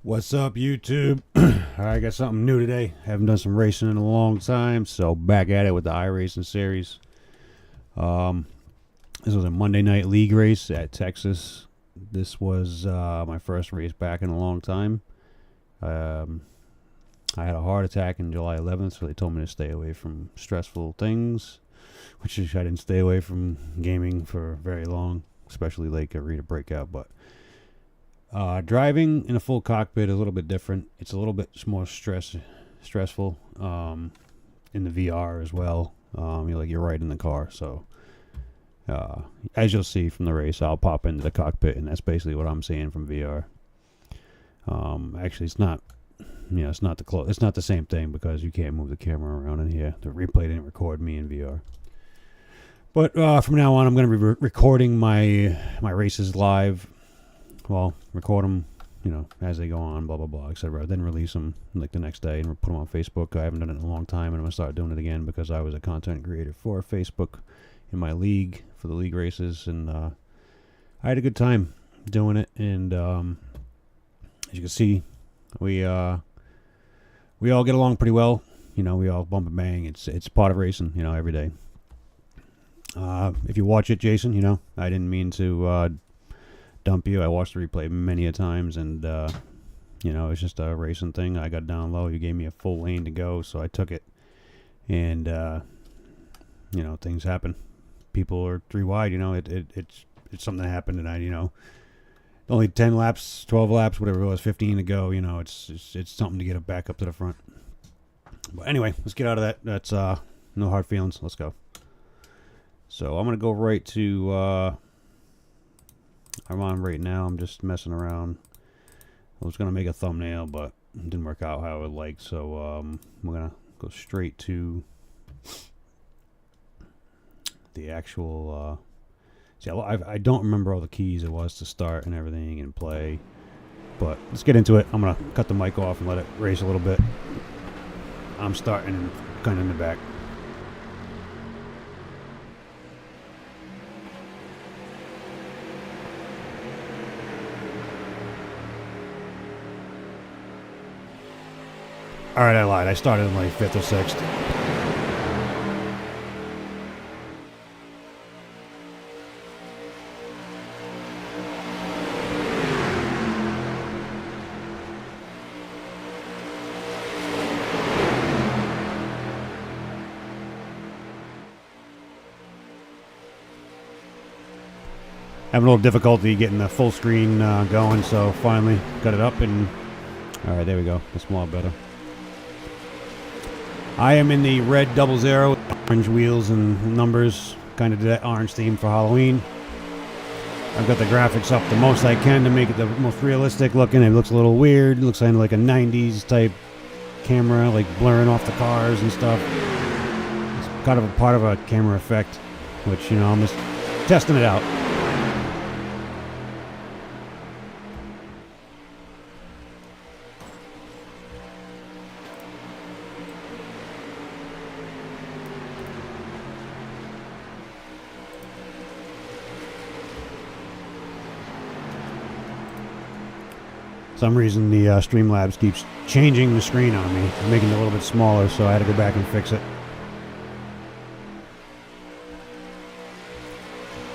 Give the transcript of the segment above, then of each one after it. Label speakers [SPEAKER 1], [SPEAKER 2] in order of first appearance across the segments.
[SPEAKER 1] What's up, YouTube? I got something new today. Haven't done some racing in a long time, so back at it with the iRacing series. This was a Monday night league race at Texas. This was my first race back in a long time. I had a heart attack on July 11th, so they told me to stay away from stressful things, which I didn't stay away from gaming for very long, especially like a Rita breakout, but driving in a full cockpit is a little bit different. It's a little bit more stressful in the VR as well. You're right in the car. So as you'll see from the race, I'll pop into the cockpit, and that's basically what I'm seeing from VR. Actually, it's not. It's not it's not the same thing because you can't move the camera around in here. The replay didn't record me in VR. But from now on, I'm going to be recording my races live. Well, record them, as they go on, blah, blah, blah, etc. Then release them like the next day and put them on Facebook. I haven't done it in a long time, and I'm going to start doing it again because I was a content creator for Facebook in my league, for the league races, and I had a good time doing it. And as you can see, we all get along pretty well. We all bump and bang. It's part of racing, every day. If you watch it, Jason, I didn't mean to dump you. I watched the replay many a times, and it's just a racing thing. I got down low. You gave me a full lane to go, so I took it. And things happen. People are 3 wide. It's something that happened, and I only 10 laps, 12 laps, whatever it was, 15 to go. It's something to get it back up to the front. But anyway, let's get out of that. That's no hard feelings. Let's go. So I'm gonna go right to. I'm on right now. I'm just messing around. I was going to make a thumbnail, but it didn't work out how I would like. So we're going to go straight to the actual... see, I don't remember all the keys it was to start and everything and play. But let's get into it. I'm going to cut the mic off and let it race a little bit. I'm starting kind of in the back. Alright, I lied. I started in like 5th or 6th. Having a little difficulty getting the full screen going, so finally got it up and... Alright, there we go. That's a lot better. I am in the red 00, orange wheels and numbers, kind of that orange theme for Halloween. I've got the graphics up the most I can to make it the most realistic looking. It looks a little weird. It looks kind of like a 90s type camera, like blurring off the cars and stuff. It's kind of a part of a camera effect, which, I'm just testing it out. For some reason the Streamlabs keeps changing the screen on me, making it a little bit smaller, so I had to go back and fix it.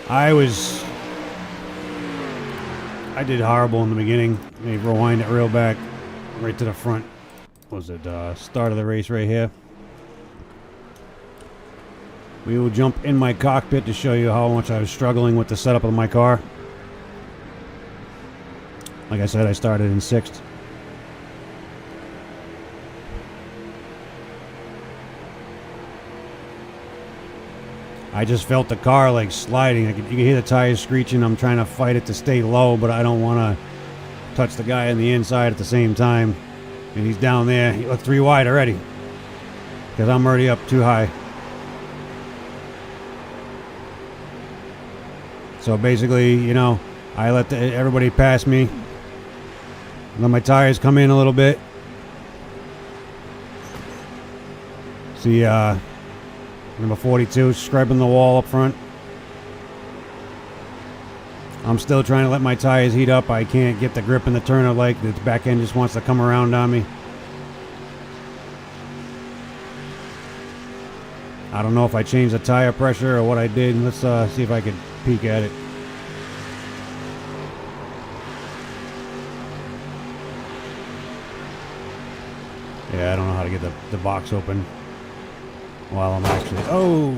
[SPEAKER 1] I did horrible in the beginning. Let me rewind it real back, right to the front. Was it start of the race right here? We will jump in my cockpit to show you how much I was struggling with the setup of my car. Like I said, I started in 6th. I just felt the car like sliding. You can hear the tires screeching. I'm trying to fight it to stay low, but I don't want to touch the guy on the inside at the same time. And he's down there. He looked 3 wide already because I'm already up too high. So basically, I let everybody pass me. Let my tires come in a little bit. See, number 42 scraping the wall up front. I'm still trying to let my tires heat up. I can't get the grip in the turner like the back end just wants to come around on me. I don't know if I changed the tire pressure or what I did. Let's see if I could peek at it. Yeah, I don't know how to get the box open while I'm actually... Oh!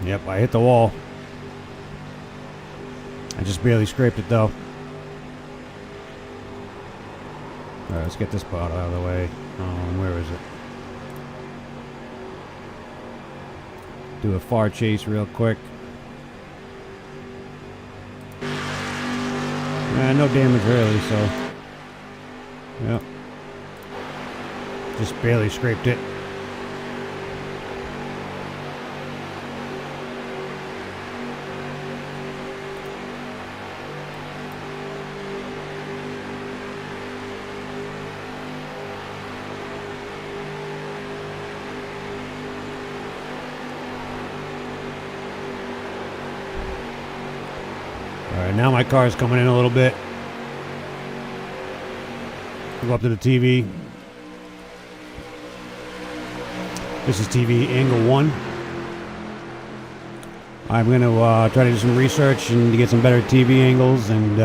[SPEAKER 1] Yep, I hit the wall. I just barely scraped it, though. Alright, let's get this part out of the way. Where is it? Do a far chase real quick. No damage really, so... Yep. Just barely scraped it. Alright, now my car's coming in a little bit. Go up to the TV. This is TV angle 1. I'm going to try to do some research and to get some better TV angles and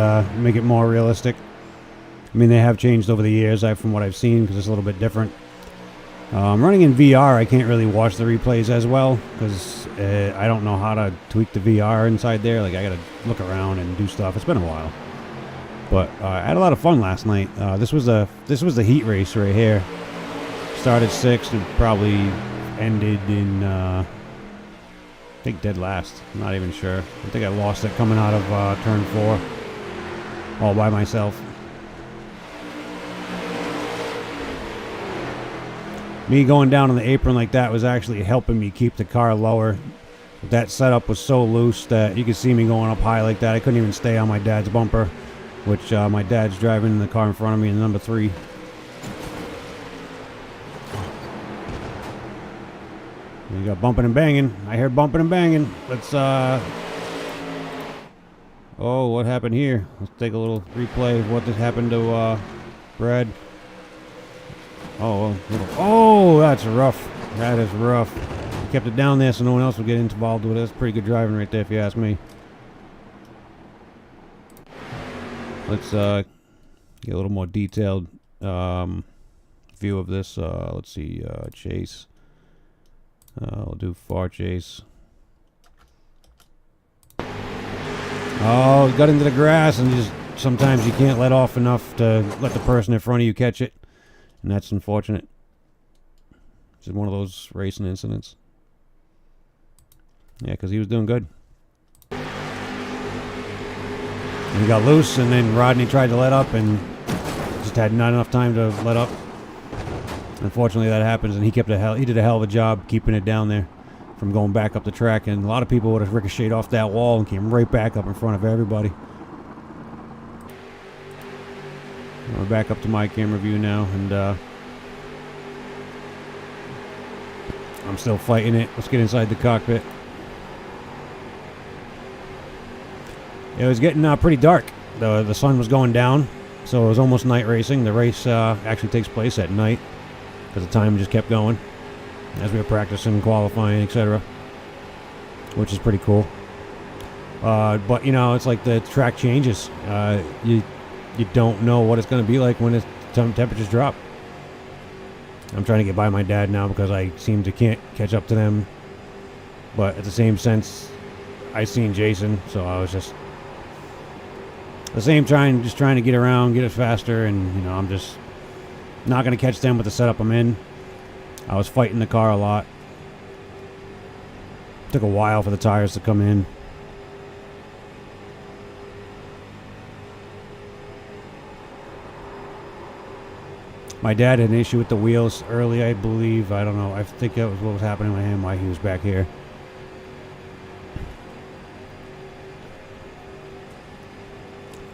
[SPEAKER 1] make it more realistic. I mean, they have changed over the years from what I've seen because it's a little bit different. I'm running in VR. I can't really watch the replays as well because I don't know how to tweak the VR inside there. Like, I got to look around and do stuff. It's been a while. But I had a lot of fun last night. This was the heat race right here. Started 6th and probably ended in I think dead last. I'm not even sure. I think I lost it coming out of turn 4 all by myself. Me going down on the apron like that was actually helping me keep the car lower. That setup was so loose that you could see me going up high like that. I couldn't even stay on my dad's bumper. Which my dad's driving in the car in front of me in number 3. You got bumping and banging. I heard bumping and banging. Let's oh, what happened here? Let's take a little replay of what just happened to Brad. Oh, that's rough. That is rough. He kept it down there so no one else would get involved with it. That's pretty good driving right there if you ask me. Let's get a little more detailed view of this. Let's see, chase. I'll do far chase. Oh, got into the grass and just sometimes you can't let off enough to let the person in front of you catch it. And that's unfortunate. It's just one of those racing incidents. Yeah, because he was doing good. And he got loose, and then Rodney tried to let up, and just had not enough time to let up. Unfortunately, that happens, and he did a hell of a job keeping it down there from going back up the track. And a lot of people would have ricocheted off that wall and came right back up in front of everybody. We're back up to my camera view now, and I'm still fighting it. Let's get inside the cockpit. It was getting pretty dark. The sun was going down, so it was almost night racing. The race actually takes place at night because the time just kept going as we were practicing, qualifying, etc., which is pretty cool. But you know, it's like the track changes. You don't know what it's going to be like when the temperatures drop. I'm trying to get by my dad now because I seem to can't catch up to them. But at the same sense, I seen Jason, so I was just the same just trying to get around, get it faster, and you know, I'm just not going to catch them with the setup I'm in. I was fighting the car a lot. Took a while for the tires to come in. My dad had an issue with the wheels early, I believe. I don't know. I think that was what was happening with him, why he was back here.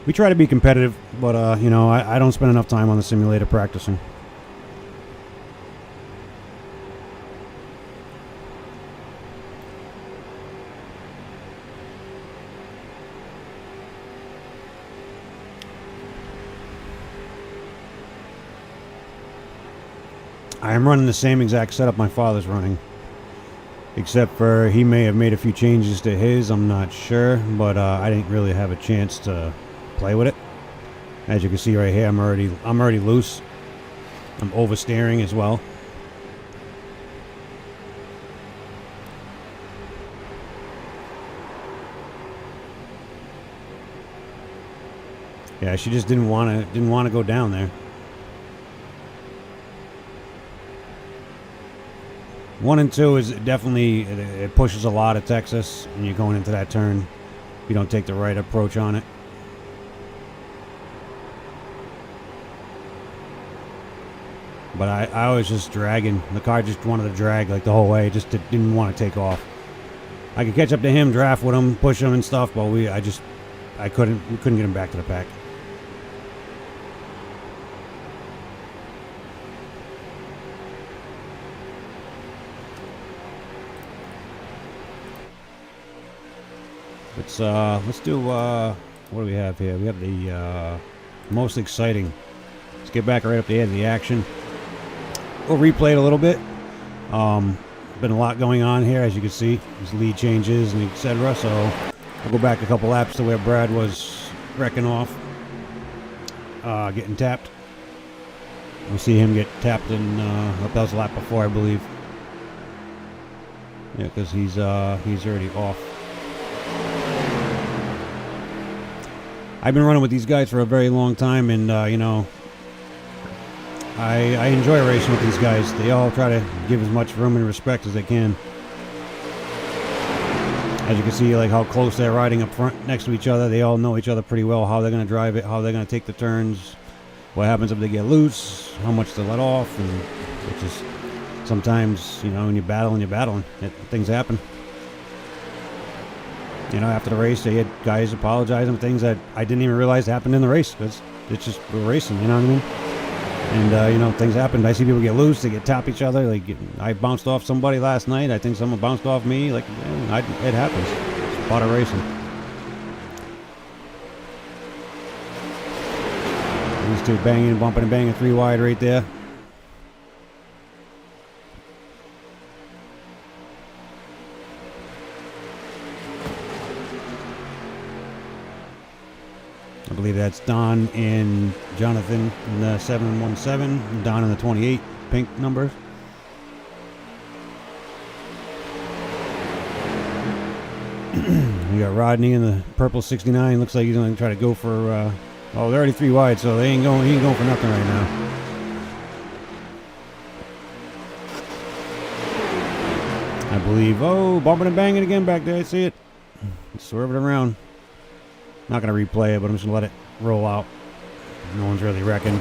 [SPEAKER 1] We try to be competitive, but, you know, I don't spend enough time on the simulator practicing. I am running the same exact setup my father's running, except for he may have made a few changes to his. I'm not sure, but I didn't really have a chance to play with it. As you can see right here, I'm already loose. I'm oversteering as well. Yeah, she just didn't want to go down there. 1 and 2 is definitely, it pushes a lot of Texas, and you're going into that turn. You don't take the right approach on it. But I was just dragging. The car just wanted to drag like the whole way. It just didn't want to take off. I could catch up to him, draft with him, push him and stuff, but we couldn't get him back to the pack. Let's do what do we have here? We have the most exciting. Let's get back right up the edge of the action. We'll replay it a little bit. Been a lot going on here, as you can see. There's lead changes and etc. So I'll go back a couple laps to where Brad was wrecking off, getting tapped. We'll see him get tapped in that was a lap before, I believe. Yeah, because he's already off. I've been running with these guys for a very long time, and you know, I enjoy racing with these guys. They all try to give as much room and respect as they can. As you can see, like how close they're riding up front next to each other. They all know each other pretty well, how they're going to drive it, how they're going to take the turns, what happens if they get loose, how much to let off, and it's just sometimes, you know, when you're battling, things happen. You know, after the race, they had guys apologizing for things that I didn't even realize happened in the race, because it's just, we're racing, you know what I mean? And, you know, things happen. I see people get loose, they get tap each other. Like, I bounced off somebody last night. I think someone bounced off me. Like, it happens. It's part of racing. These two banging, bumping and banging 3 wide right there. I believe that's Don and Jonathan in the 717, and Don in the 28 pink numbers. We got Rodney in the purple 69. Looks like he's going to try to go for. Oh, they're already 3 wide, so he ain't going for nothing right now. I believe. Oh, bumping and banging again back there. I see it. Swerve it around. Not going to replay it, but I'm just going to let it roll out. No one's really wrecking.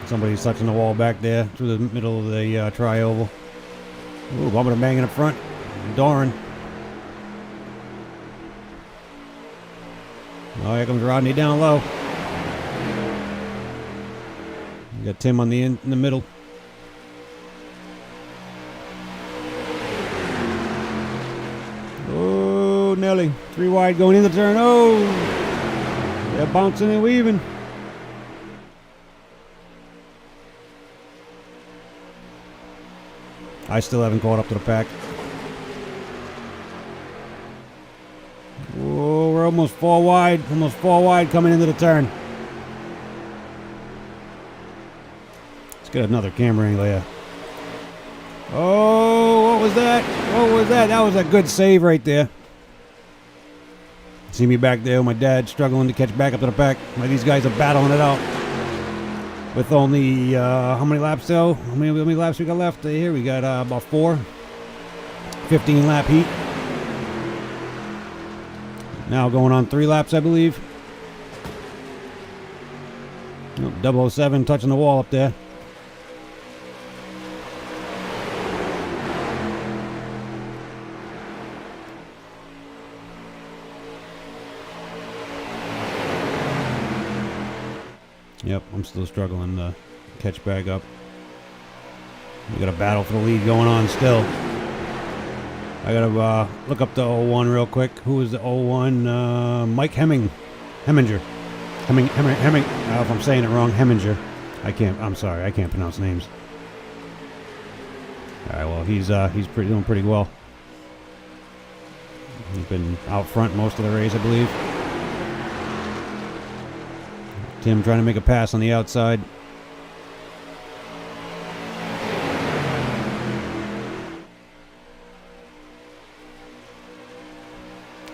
[SPEAKER 1] Somebody's touching the wall back there through the middle of the tri-oval. Ooh, bumping and banging up front. Doran. Oh, here comes Rodney down low. You got Tim on the in the middle. Oh, Nelly. 3 wide going in the turn. Oh, they're bouncing and weaving. I still haven't caught up to the pack. Oh, we're almost 4 wide. Almost 4 wide coming into the turn. Let's get another camera angle here. Oh, what was that? What was that? That was a good save right there. See me back there with my dad struggling to catch back up to the pack. Like, these guys are battling it out. With only, how many laps though? How many laps we got left here? We got about 4. 15 lap heat. Now going on 3 laps, I believe. Oh, 007 touching the wall up there. Yep, I'm still struggling to catch back up. We got a battle for the lead going on still. I gotta look up the 01 real quick. Who is the 01? Mike Heminger. Heminger. I don't know if I'm saying it wrong. Heminger. I'm sorry, I can't pronounce names. All right, well, he's doing pretty well. He's been out front most of the race, I believe. Tim trying to make a pass on the outside.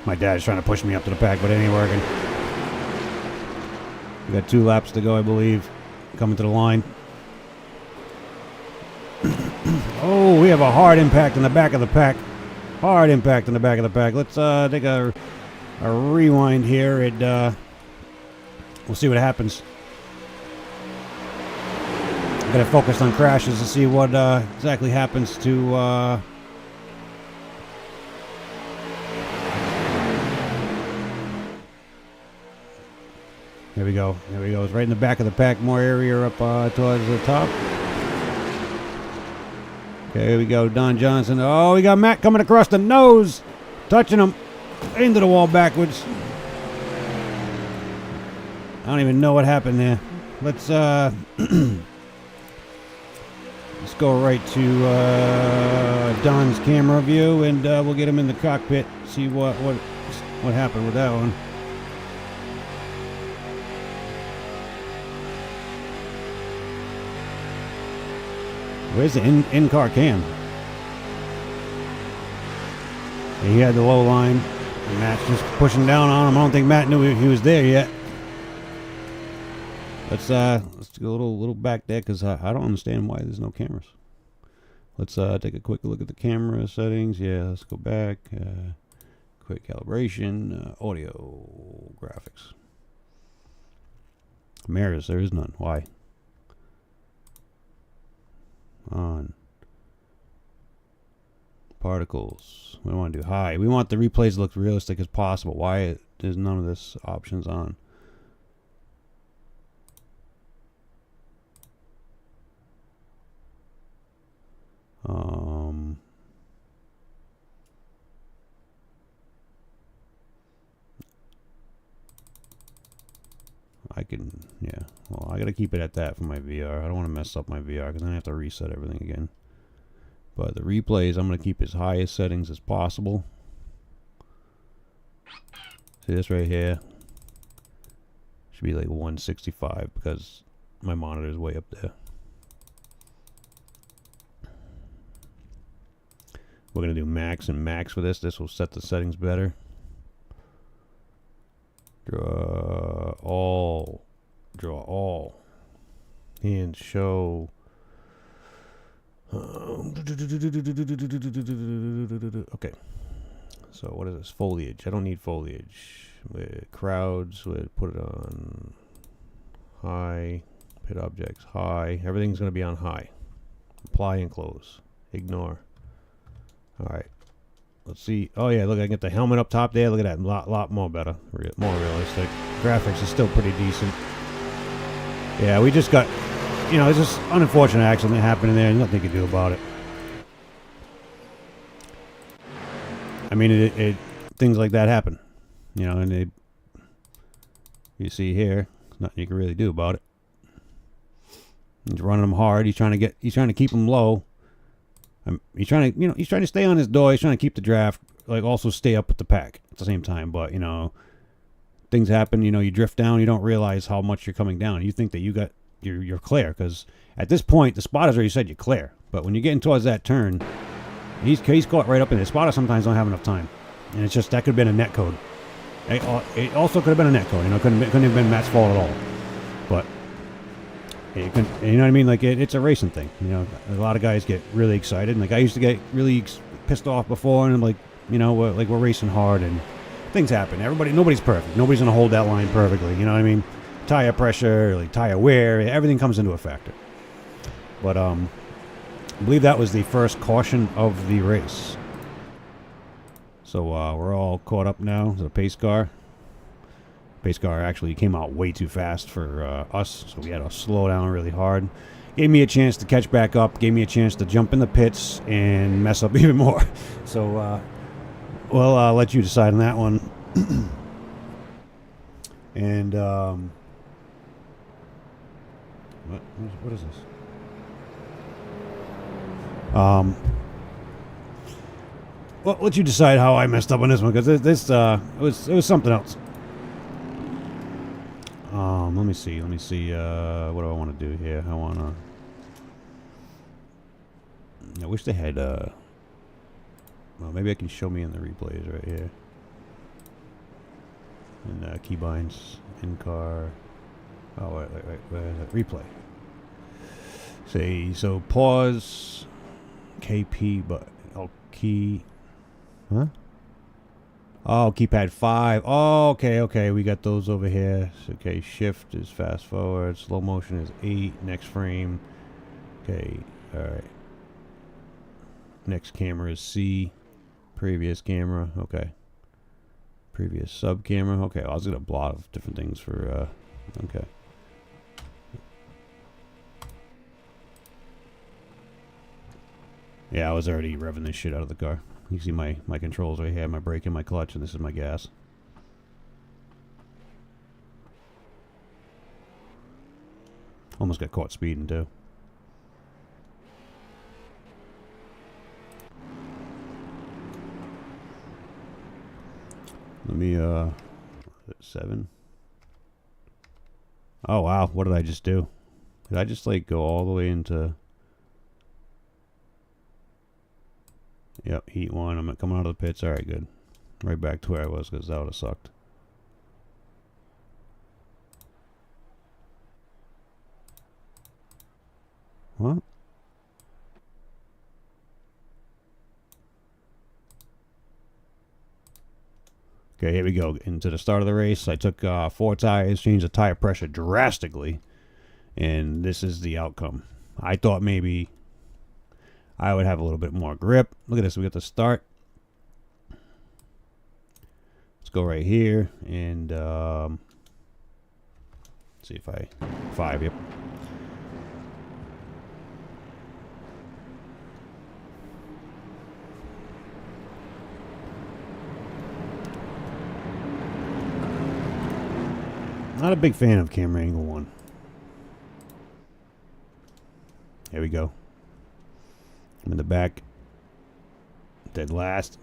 [SPEAKER 1] My dad's trying to push me up to the pack, but it ain't working. We got 2 laps to go, I believe. Coming to the line. Oh, we have a hard impact in the back of the pack. Hard impact in the back of the pack. Let's take a rewind here, and we'll see what happens. Gotta focus on crashes to see what exactly happens to... Here we go. Here we go. It's right in the back of the pack. More area up towards the top. Okay, here we go. Don Johnson. Oh, we got Matt coming across the nose. Touching him. Into the wall backwards. I don't even know what happened there. Let's let's go right to Don's camera view, and we'll get him in the cockpit. See what happened with that one. Where's the in-car cam? He had the low line. And Matt's just pushing down on him. I don't think Matt knew he was there yet. Let's do a little back there, because I don't understand why there's no cameras. Let's take a quick look at the camera settings. Yeah, let's go back. Quick calibration. Audio graphics. Mirrors, there is none. Why? On particles. We want to do high. We want the replays to look realistic as possible. Why there's none of this options on? I can, yeah. Well, I gotta keep it at that for my VR. I don't want to mess up my VR, because then I have to reset everything again. But the replays, I'm gonna keep as high as settings as possible. See this right here? Should be like 165, because my monitor is way up there. We're gonna do max and max for this. This will set the settings better. Draw all, and show. Okay, so what is this? Foliage. I don't need foliage. With crowds, we'll put it on high. Pit objects high. Everything's going to be on high. Apply and close. Ignore. All right. Let's see. Oh yeah, look, I get the helmet up top there. Look at that. Lot more better. More realistic. Graphics is still pretty decent. Yeah, we just got, you know, it's just an unfortunate accident that happened in there. There's nothing you can do about it. I mean, things like that happen. You know, and you see here, there's nothing you can really do about it. He's running them hard. He's trying to keep them low. He's trying to stay on his door. He's trying to keep the draft, like also stay up with the pack at the same time. But, you know, things happen. You know, you drift down. You don't realize how much you're coming down. You think that you're clear, because at this point the spotters already said you're clear. But when you're getting towards that turn, he's caught right up in it. Spotters sometimes don't have enough time, and it's just that could have been a net code. It also could have been a net code. You know, couldn't have been Matt's fault at all. But you know what I mean? Like, it's a racing thing. You know, a lot of guys get really excited. And like, I used to get really pissed off before, and I'm like, you know, we're racing hard, and things happen. Nobody's perfect. Nobody's gonna hold that line perfectly. You know what I mean? Tire pressure, like tire wear, everything comes into a factor. But I believe that was the first caution of the race. So we're all caught up now. The pace car. Pace car actually came out way too fast for us, so we had to slow down really hard. Gave me a chance to catch back up, gave me a chance to jump in the pits and mess up even more. So we'll let you decide on that one. And what is this? Well, let you decide how I messed up on this one, because this it was something else. Let me see. What do I want to do here? I wish they had well, maybe I can show me in the replays right here. And keybinds, in car. Oh wait, where is it? Replay. Say so. Pause. KP, but key. Huh? Oh, keypad 5. Oh, okay. We got those over here. Okay, shift is fast forward. Slow motion is 8. Next frame. Okay, all right. Next camera is C. Previous camera. Okay. Previous sub camera. Okay, I was gonna have a lot of different things for. Okay. Yeah, I was already revving this shit out of the car. You see my controls right here, my brake and my clutch, and this is my gas. Almost got caught speeding too. Let me 7. Oh wow, what did I just do? Did I just like go all the way into? Yep, heat 1. I'm coming out of the pits. All right, good. Right back to where I was, because that would have sucked. What? Okay, here we go. Into the start of the race, I took 4 tires, changed the tire pressure drastically, and this is the outcome. I thought maybe I would have a little bit more grip. Look at this. We got the start. Let's go right here and see if 5. Yep. Not a big fan of camera angle 1. Here we go. I'm in the back. Dead last.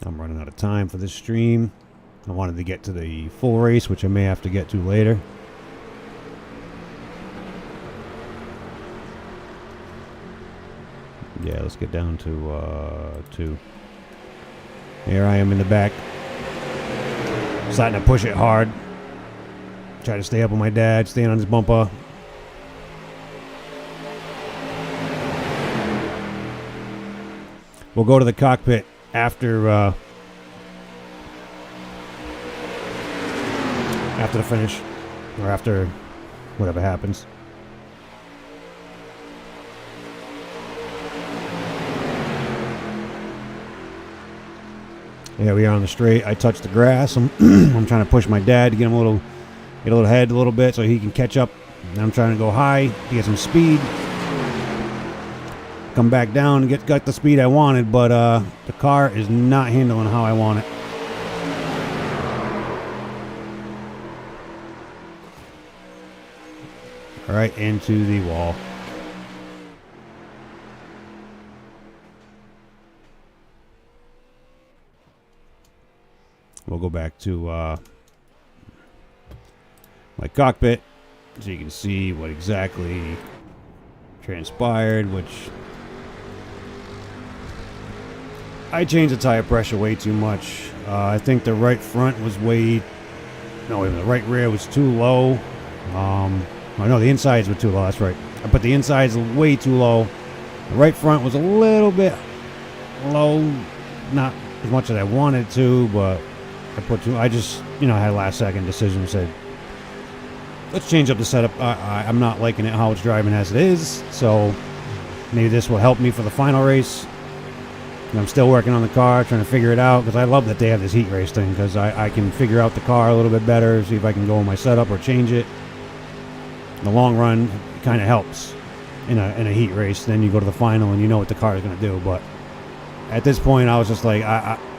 [SPEAKER 1] I'm running out of time for this stream. I wanted to get to the full race, which I may have to get to later. Yeah, let's get down to 2. Here I am in the back. Starting to push it hard. Try to stay up with my dad, staying on his bumper. We'll go to the cockpit after the finish, or after whatever happens. Yeah, we are on the straight. I touched the grass. I'm trying to push my dad to get him get a little ahead a little bit so he can catch up. And I'm trying to go high to get some speed. Come back down and got the speed I wanted, but the car is not handling how I want it. All right, into the wall. We'll go back to my cockpit so you can see what exactly transpired, which I changed the tire pressure way too much. I think the right front was the right rear was too low. No, the insides were too low, that's right. I put the insides way too low. The right front was a little bit low, not as much as I wanted to, but I just had a last second decision, said, let's change up the setup. I'm not liking it how it's driving as it is, so maybe this will help me for the final race. And I'm still working on the car, trying to figure it out, because I love that they have this heat race thing, because I can figure out the car a little bit better, see if I can go in my setup or change it. In the long run, it kind of helps in a heat race. Then you go to the final and you know what the car is going to do. But at this point, I was just like,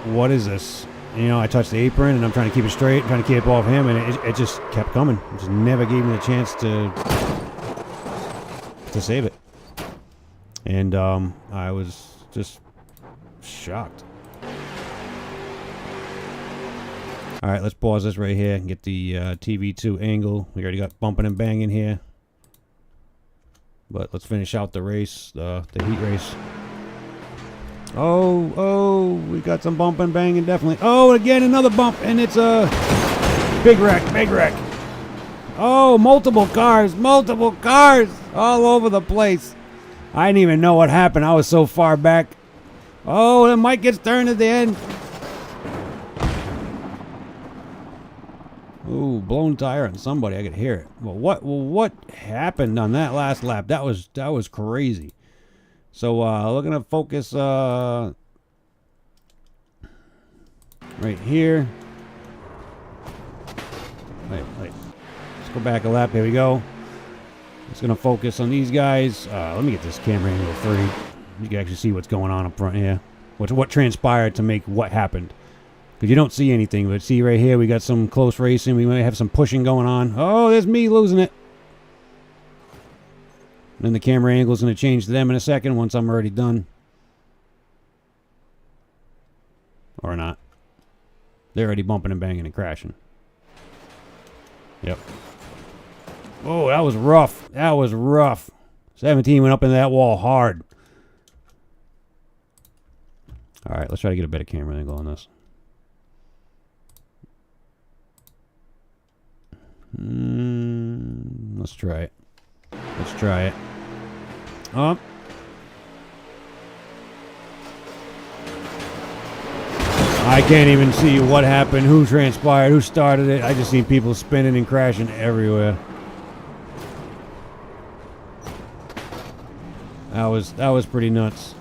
[SPEAKER 1] what is this? And, you know, I touched the apron, and I'm trying to keep it straight, trying to keep off him, and it just kept coming. It just never gave me the chance to save it. And I was just shocked. All right, let's pause this right here and get the TV2 angle. We already got bumping and banging here. But let's finish out the race, the heat race. Oh, we got some bumping and banging, definitely. Oh, again, another bump, and it's a big wreck. Oh, multiple cars all over the place. I didn't even know what happened. I was so far back. Oh, the mic gets turned at the end. Ooh, blown tire on somebody. I could hear it. Well, what happened on that last lap? That was crazy. So looking to focus right here. Wait. Let's go back a lap. Here we go. Just gonna focus on these guys. Let me get this camera angle free. You can actually see what's going on up front here. What transpired to make what happened. Because you don't see anything, but see right here, we got some close racing. We might have some pushing going on. Oh, there's me losing it. And then the camera angle is going to change to them in a second once I'm already done. Or not. They're already bumping and banging and crashing. Yep. Oh, that was rough. 17 went up into that wall hard. All right, let's try to get a better camera angle on this. Let's try it. Oh. I can't even see what happened, who transpired, who started it. I just seen people spinning and crashing everywhere. That was pretty nuts.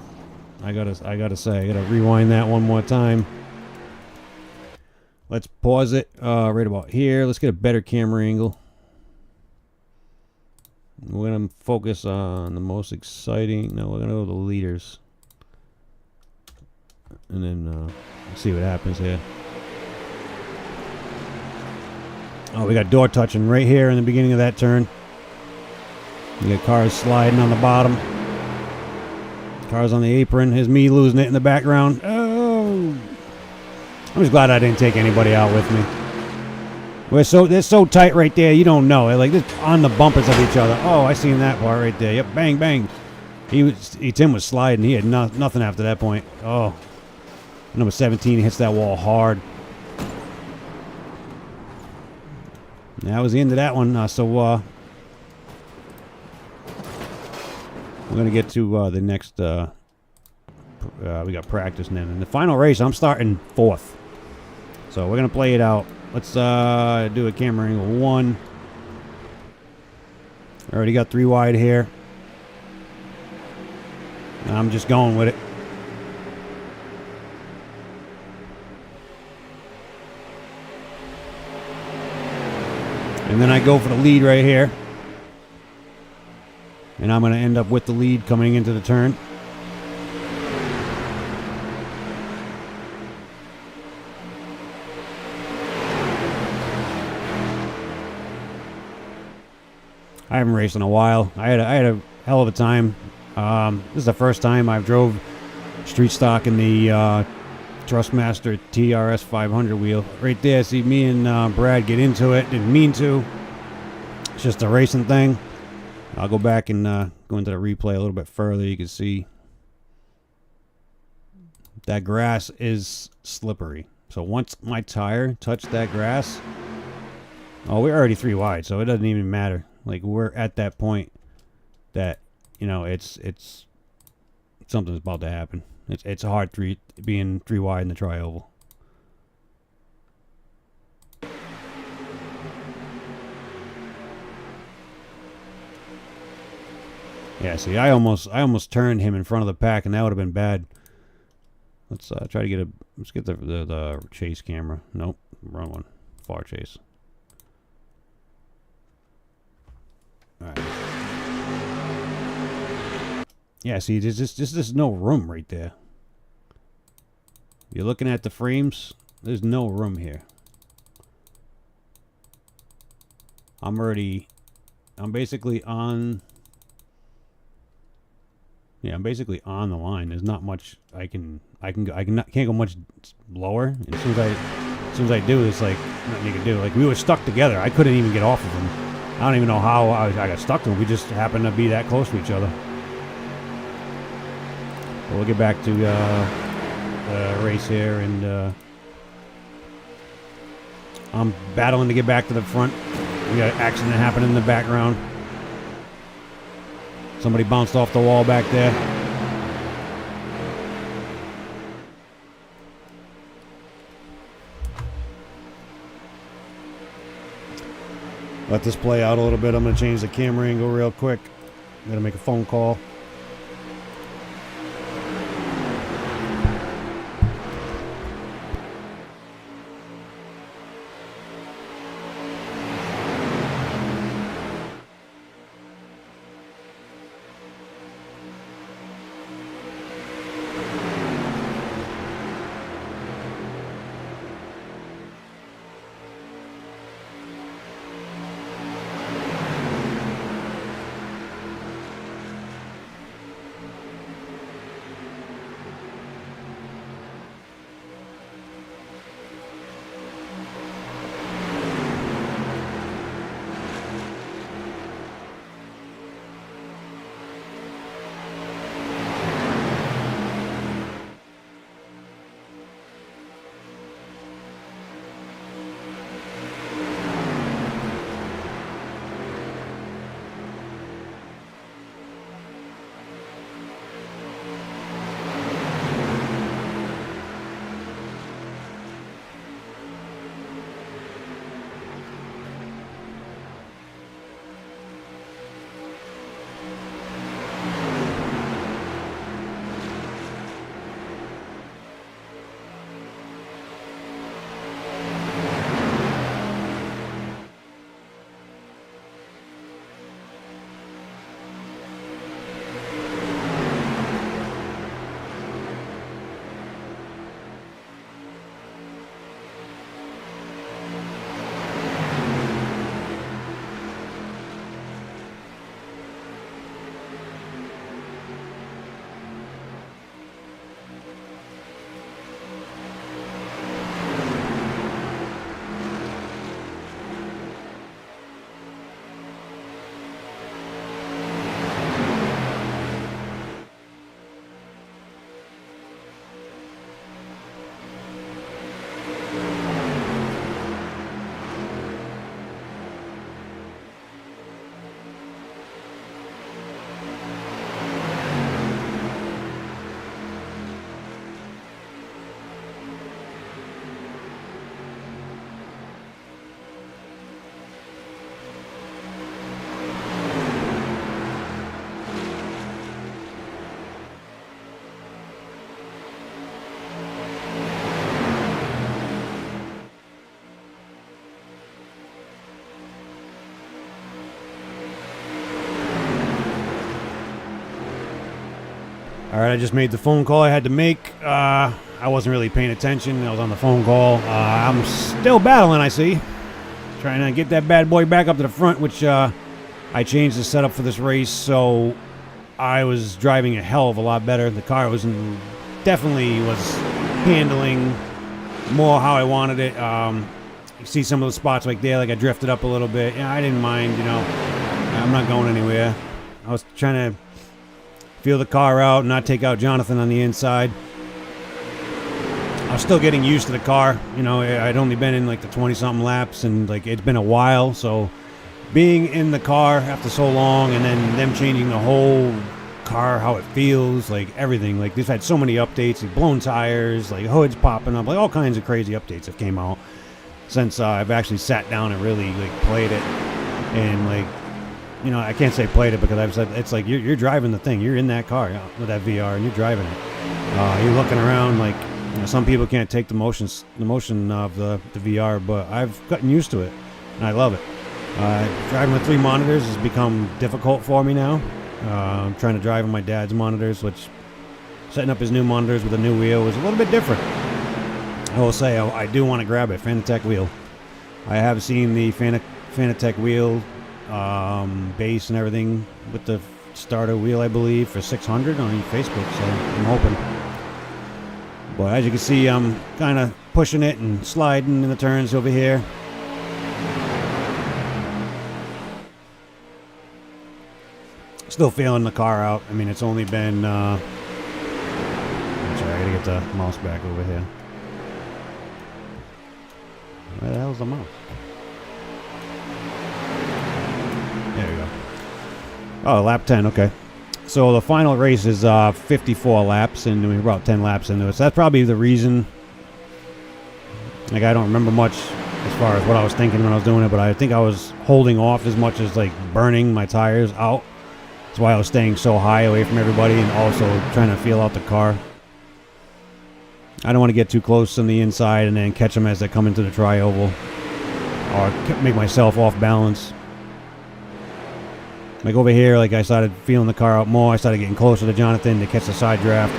[SPEAKER 1] I gotta say, I gotta rewind that one more time. Let's pause it right about here. Let's get a better camera angle. We're going to focus on the most exciting. No, we're going to go to the leaders. And then see what happens here. Oh, we got door touching right here in the beginning of that turn. You got cars sliding on the bottom. Cars on the apron. Here's me losing it in the background. Oh! I'm just glad I didn't take anybody out with me. They're so tight right there, you don't know. They're like this on the bumpers of each other. Oh, I seen that part right there. Yep, bang, bang. Tim was sliding. He had nothing after that point. Oh, number 17 hits that wall hard. And that was the end of that one. We're gonna get to the next. We got practice then. In the final race, I'm starting 4th. So we're going to play it out. Let's do a camera angle 1. Already got 3 wide here. I'm just going with it. And then I go for the lead right here. And I'm going to end up with the lead coming into the turn. I haven't raced in a while. I had a hell of a time. This is the first time I've drove street stock in the Trustmaster TRS 500 wheel. Right there, see me and Brad get into it. Didn't mean to. It's just a racing thing. I'll go back and go into the replay a little bit further. You can see that grass is slippery. So once my tire touched that grass, oh, we're already 3 wide, so it doesn't even matter. Like, we're at that point that, you know, it's something's about to happen. It's hard being 3 wide in the tri-oval. Yeah, see, I almost turned him in front of the pack, and that would have been bad. Let's try to get the chase camera. Nope, wrong one. Far chase. All right. Yeah, see, there's no room right there. You're looking at the frames. There's no room here. I'm basically on. Yeah, I'm basically on the line. There's not much can't go much lower. And as soon as I do, it's like nothing you can do. Like we were stuck together. I couldn't even get off of him. I don't even know how I got stuck to him. We just happened to be that close to each other. But we'll get back to the race here, and I'm battling to get back to the front. We got an accident happening in the background. Somebody bounced off the wall back there. Let this play out a little bit. I'm going to change the camera angle real quick. I'm going to make a phone call. All right, I just made the phone call I had to make. I wasn't really paying attention. I was on the phone call. I'm still battling, I see. Trying to get that bad boy back up to the front, which I changed the setup for this race, so I was driving a hell of a lot better. The car definitely was handling more how I wanted it. You see some of the spots like there, like I drifted up a little bit. Yeah, I didn't mind, I'm not going anywhere. I was trying to feel the car out and not take out Jonathan on the inside. I was still getting used to the car. I'd only been in like the 20-something laps, and like it's been a while. So being in the car after so long, and then them changing the whole car, how it feels, like everything. Like they've had so many updates, like blown tires, like hoods popping up, like all kinds of crazy updates have came out since I've actually sat down and really like played it. And like, I can't say played it because I've said it's like you're driving the thing. You're in that car with that VR and you're driving it. You're looking around like, some people can't take the motion of the VR, but I've gotten used to it and I love it. Driving with 3 monitors has become difficult for me now. I'm trying to drive on my dad's monitors, which setting up his new monitors with a new wheel was a little bit different. I will say I do want to grab a Fanatec wheel. I have seen the Fanatec wheel base and everything with the starter wheel, I believe, for 600 on Facebook, so I'm hoping. But as you can see, I'm kind of pushing it and sliding in the turns over here. Still feeling the car out. I mean, it's only been I'm sorry, I gotta get the mouse back over here. Where the hell's the mouse? There we go. Oh, lap 10, okay. So the final race is 54 laps, and we're about 10 laps into it. So that's probably the reason. Like, I don't remember much as far as what I was thinking when I was doing it, but I think I was holding off as much as, like, burning my tires out. That's why I was staying so high away from everybody and also trying to feel out the car. I don't want to get too close on the inside and then catch them as they come into the tri-oval or make myself off balance. Like over here, like I started feeling the car out more. I started getting closer to Jonathan to catch the side draft.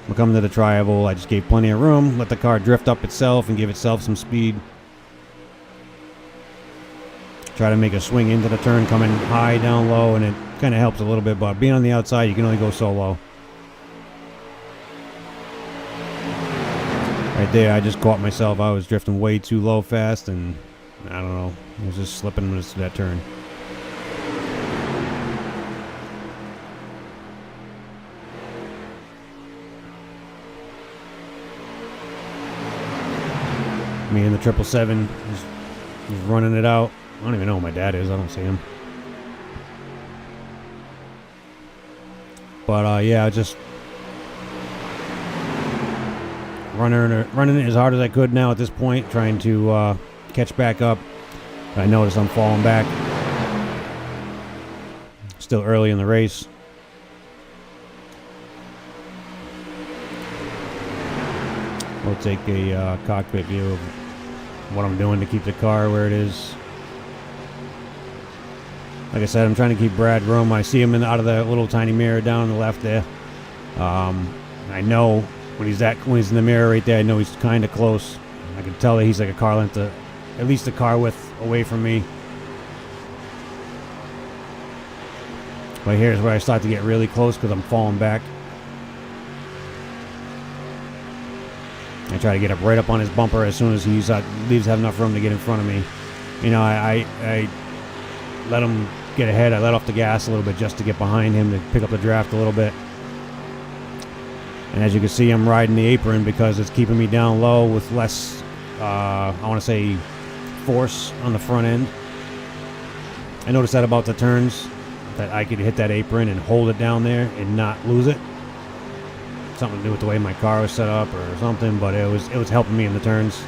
[SPEAKER 1] We're coming to the tri-oval. I just gave plenty of room, let the car drift up itself and give itself some speed. Try to make a swing into the turn, coming high, down low, and it kind of helps a little bit. But being on the outside, you can only go so low. Right there, I just caught myself. I was drifting way too low fast, and I don't know. I was just slipping into that turn. Me and the 777 is running it out. I don't even know who my dad is. I don't see him. But yeah, just running it as hard as I could now at this point, trying to catch back up. But I notice I'm falling back. Still early in the race. We'll take a cockpit view of what I'm doing to keep the car where it is. Like I said, I'm trying to keep Brad room. I see him out of the little tiny mirror down on the left there. I know when he's in the mirror right there, I know he's kind of close. I can tell that he's like a car length, at least a car width away from me. But here's where I start to get really close because I'm falling back. I try to get up right up on his bumper as soon as he leaves have enough room to get in front of me. You know, I let him get ahead. I let off the gas a little bit just to get behind him to pick up the draft a little bit. And as you can see, I'm riding the apron because it's keeping me down low with less, I want to say, force on the front end. I noticed that about the turns, that I could hit that apron and hold it down there and not lose it. Something to do with the way my car was set up or something, but it was helping me in the turns.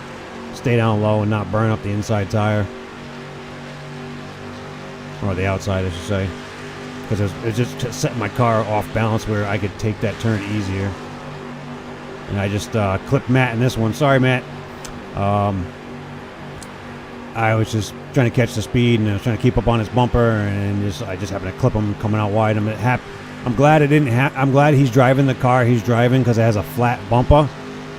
[SPEAKER 1] Stay down low and not burn up the inside tire. Or the outside, I should say. Because it just set my car off balance where I could take that turn easier. And I just clipped Matt in this one. Sorry, Matt. I was just trying to catch the speed, and I was trying to keep up on his bumper, and I just happened to clip him coming out wide. I'm glad it didn't. I'm glad he's driving the car he's driving because it has a flat bumper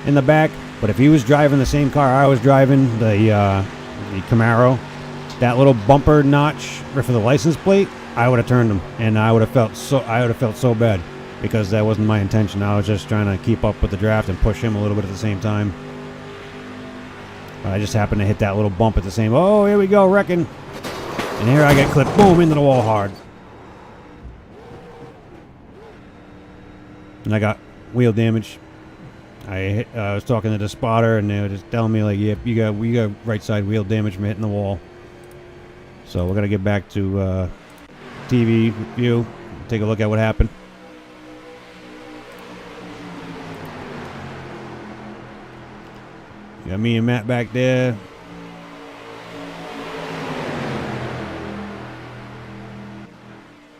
[SPEAKER 1] in the back. But if he was driving the same car I was driving, the Camaro, that little bumper notch for the license plate, I would have turned him, and I would have felt so bad because that wasn't my intention. I was just trying to keep up with the draft and push him a little bit at the same time. But I just happened to hit that little bump at the same. Oh, here we go, wrecking, and here I get clipped, boom, into the wall hard. And I got wheel damage. I was talking to the spotter, and they were just telling me like, "Yep, you got right side wheel damage from hitting the wall." So we're gonna get back to TV view, take a look at what happened. Got me and Matt back there.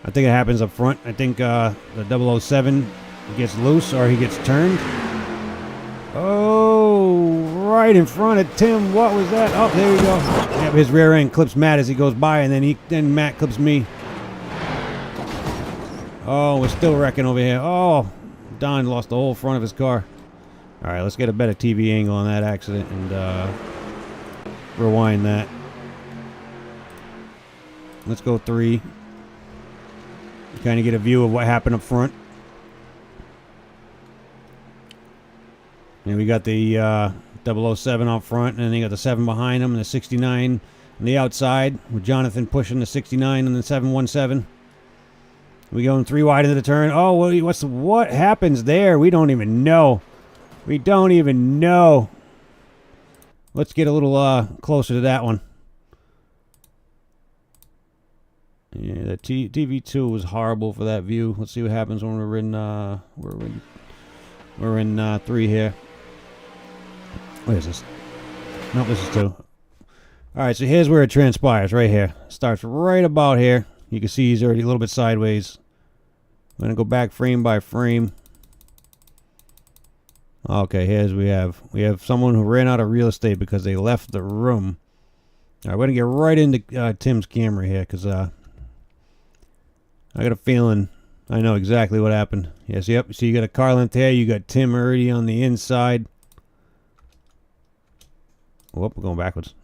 [SPEAKER 1] I think it happens up front. I think the 007 gets loose or he gets turned. Oh, right in front of Tim. What was that? Oh, there we go. Yep, his rear end clips Matt as he goes by, and then Matt clips me. Oh, we're still wrecking over here. Oh, Don lost the whole front of his car. All right, let's get a better TV angle on that accident and rewind that. Let's go 3. Kind of get a view of what happened up front. And we got the 007 up front, and then you got the 7 behind him, and the 69 on the outside, with Jonathan pushing the 69 and the 717. We going 3 wide into the turn. Oh, what happens there? We don't even know. We don't even know. Let's get a little closer to that one. Yeah, the TV2 was horrible for that view. Let's see what happens when we're in 3 here. What is this? No, this is 2. All right, so here's where it transpires, right here. Starts right about here. You can see he's already a little bit sideways. I'm going to go back frame by frame. Okay, here's we have someone who ran out of real estate because they left the room. All right, we're going to get right into Tim's camera here because I got a feeling I know exactly what happened. Yes, yep. So you got a car length here. You got Tim already on the inside. Whoop, we're going backwards.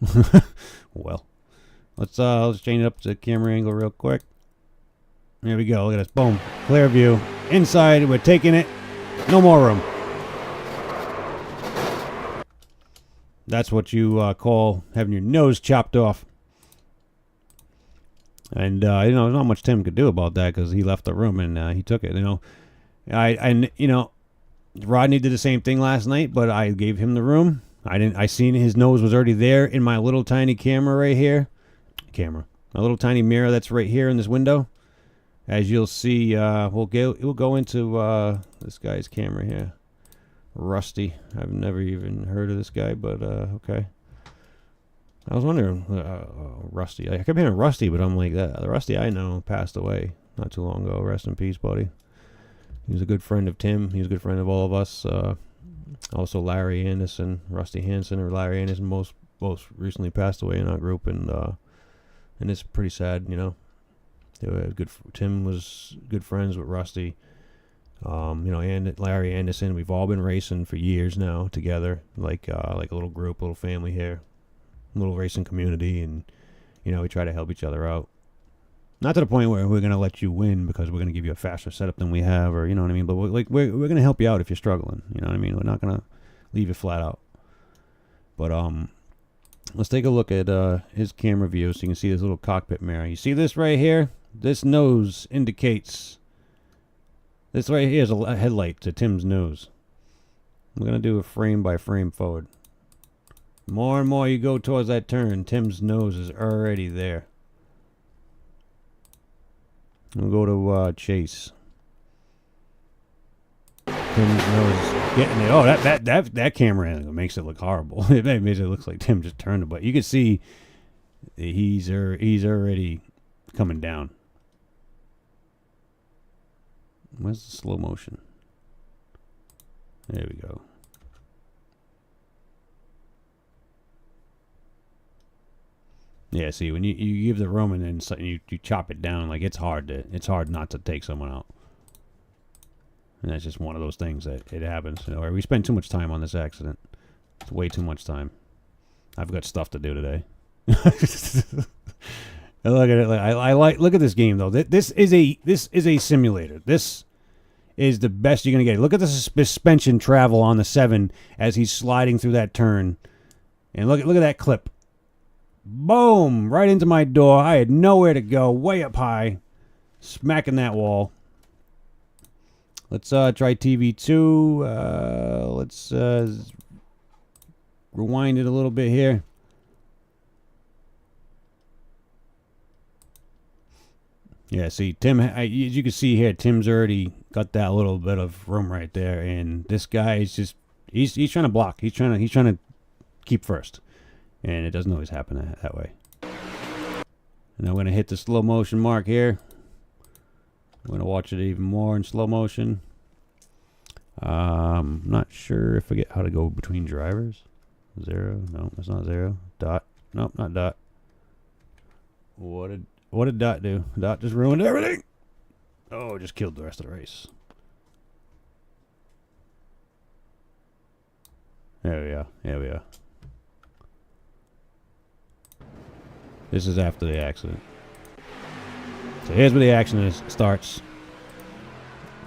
[SPEAKER 1] Well, let's change it up to camera angle real quick. There we go. Look at this. Boom. Clear view. Inside, we're taking it. No more room. That's what you call having your nose chopped off. And there's not much Tim could do about that because he left the room and he took it. Rodney did the same thing last night, but I gave him the room. I seen his nose was already there in my little tiny camera right here. My little tiny mirror that's right here in this window. As you'll see, we'll go into this guy's camera here. Rusty. I've never even heard of this guy, but okay. I was wondering, Rusty. I kept hearing Rusty, but I'm like, the Rusty I know passed away not too long ago. Rest in peace, buddy. He was a good friend of Tim. He was a good friend of all of us. Also, Larry Anderson, Rusty Hansen, or Larry Anderson, most recently passed away in our group, and it's pretty sad, They were good. Tim was good friends with Rusty. And Larry Anderson. We've all been racing for years now together, like a little group, little family here, little racing community, and we try to help each other out. Not to the point where we're gonna let you win because we're gonna give you a faster setup than we have, or you know what I mean. But we're gonna help you out if you're struggling. You know what I mean. We're not gonna leave you flat out. But let's take a look at his camera view so you can see this little cockpit mirror. You see this right here? This nose indicates. This right here is a headlight to Tim's nose. I'm gonna do a frame by frame forward. More and more you go towards that turn, Tim's nose is already there. We'll go to Chase. Tim's nose is getting it. Oh, that camera angle makes it look horrible. It makes it look like Tim just turned it, but you can see he's already coming down. Where's the slow motion? There we go. Yeah, see, when you give the room and then you chop it down, like it's hard not to take someone out. And that's just one of those things that it happens. We spend too much time on this accident. It's way too much time. I've got stuff to do today. Look at it. Look at this game though. This is a simulator. This is the best you're gonna get. Look at the suspension travel on the 7 as he's sliding through that turn, and look at that clip. Boom! Right into my door. I had nowhere to go. Way up high, smacking that wall. Let's try TV2. Let's rewind it a little bit here. Yeah, see, Tim, as you can see here, Tim's already got that little bit of room right there, and this guy is just, he's trying to block. He's trying to keep first, and it doesn't always happen that way. And I'm going to hit the slow motion mark here. I'm going to watch it even more in slow motion. I'm not sure if I get how to go between drivers. 0, no, that's not 0. Dot, nope, not dot. What did Dot do? Dot just ruined everything. Oh, just killed the rest of the race. There we are. There we are. This is after the accident. So here's where the action starts.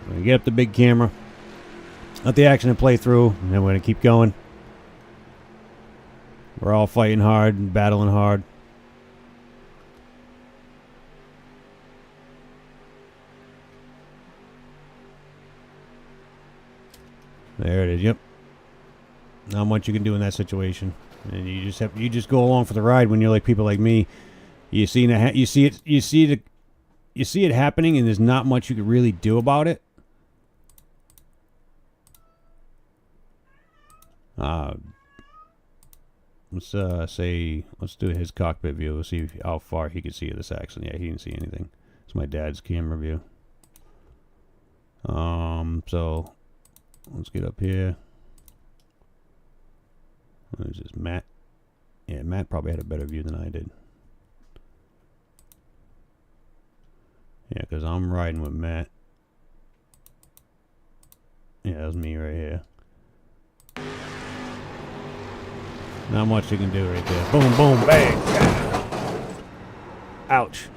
[SPEAKER 1] We're going to get up the big camera. Let the accident play through, and then we're going to keep going. We're all fighting hard and battling hard. There it is. Yep. Not much you can do in that situation, and you just go along for the ride. When you're like people like me, you see it happening, and there's not much you can really do about it. Let's do his cockpit view. We'll see how far he could see of this accident. Yeah, he didn't see anything. It's my dad's camera view. So let's get up here. There's this Matt. Yeah, Matt probably had a better view than I did. Yeah, because I'm riding with Matt. Yeah, that was me right here. Not much you can do right there. Boom, boom, bang. Ouch.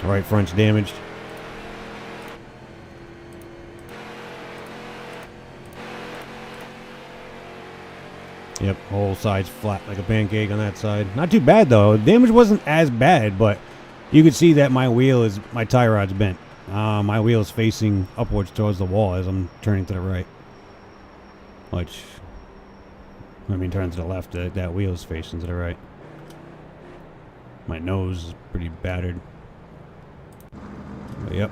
[SPEAKER 1] Right front's damaged. Yep, whole side's flat like a pancake on that side. Not too bad though. Damage wasn't as bad, but you could see that my tie rod's bent. My wheel is facing upwards towards the wall as I'm turning to the right. Which, I mean, turning to the left, that wheel is facing to the right. My nose is pretty battered. But yep,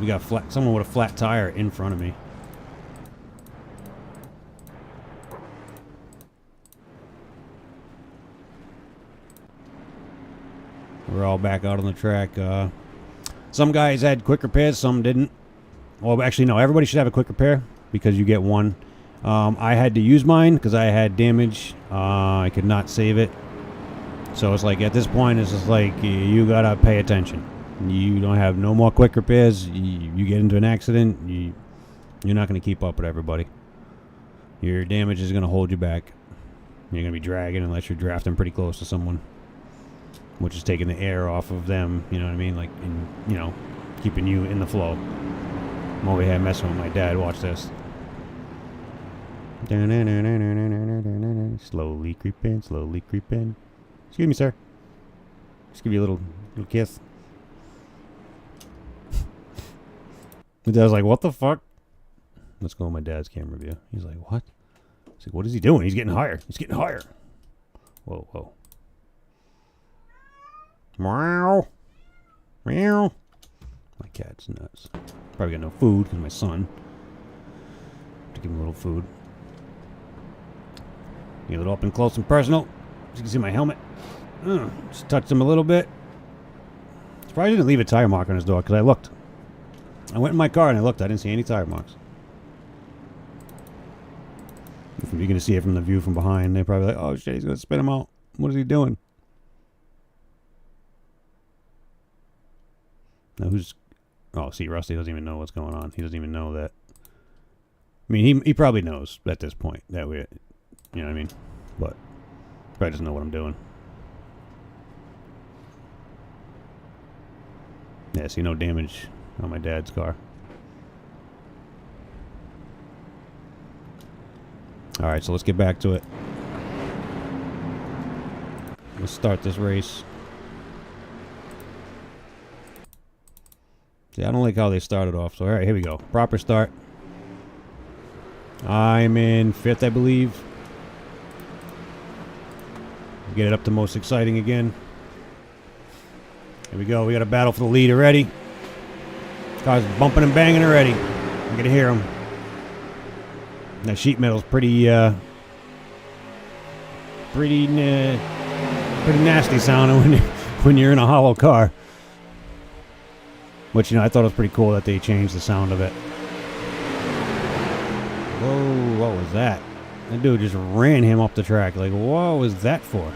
[SPEAKER 1] we got someone with a flat tire in front of me. We're all back out on the track. Some guys had quick repairs, some didn't. Well, actually, no. Everybody should have a quick repair because you get one. I had to use mine because I had damage. I could not save it. So it's like at this point, it's just like you gotta pay attention. You don't have no more quick repairs. You get into an accident, you're not gonna keep up with everybody. Your damage is gonna hold you back. You're gonna be dragging unless you're drafting pretty close to someone, which is taking the air off of them, you know what I mean? Like, keeping you in the flow. I'm over here messing with my dad. Watch this. Slowly creep in, slowly creep in. Excuse me, sir. Just give you a little kiss. My dad's like, what the fuck? Let's go on my dad's camera view. He's like, what? He's like, what is he doing? He's getting higher. He's getting higher. Whoa, whoa. Meow. Meow. My cat's nuts. Probably got no food because my son. Have to give him a little food. Get a little up and close and personal. As you can see my helmet. Just touched him a little bit. Surprised he didn't leave a tire mark on his door because I looked. I went in my car and I looked. I didn't see any tire marks. If you're going to see it from the view from behind, they're probably like, oh shit, he's going to spit him out. What is he doing? Now who's... Oh, see, Rusty doesn't even know what's going on. He doesn't even know that... I mean, he probably knows at this point that we... You know what I mean? But... Probably doesn't know what I'm doing. Yeah, see, no damage on my dad's car. Alright, so let's get back to it. Let's start this race. See, I don't like how they started off. So, alright, here we go. Proper start. I'm in 5th, I believe. Get it up to most exciting again. Here we go. We got a battle for the lead already. Car's bumping and banging already. I'm gonna hear them. That sheet metal's pretty nasty sounding when you're in a hollow car. Which, I thought it was pretty cool that they changed the sound of it. Whoa, what was that? That dude just ran him up the track. Like, what was that for?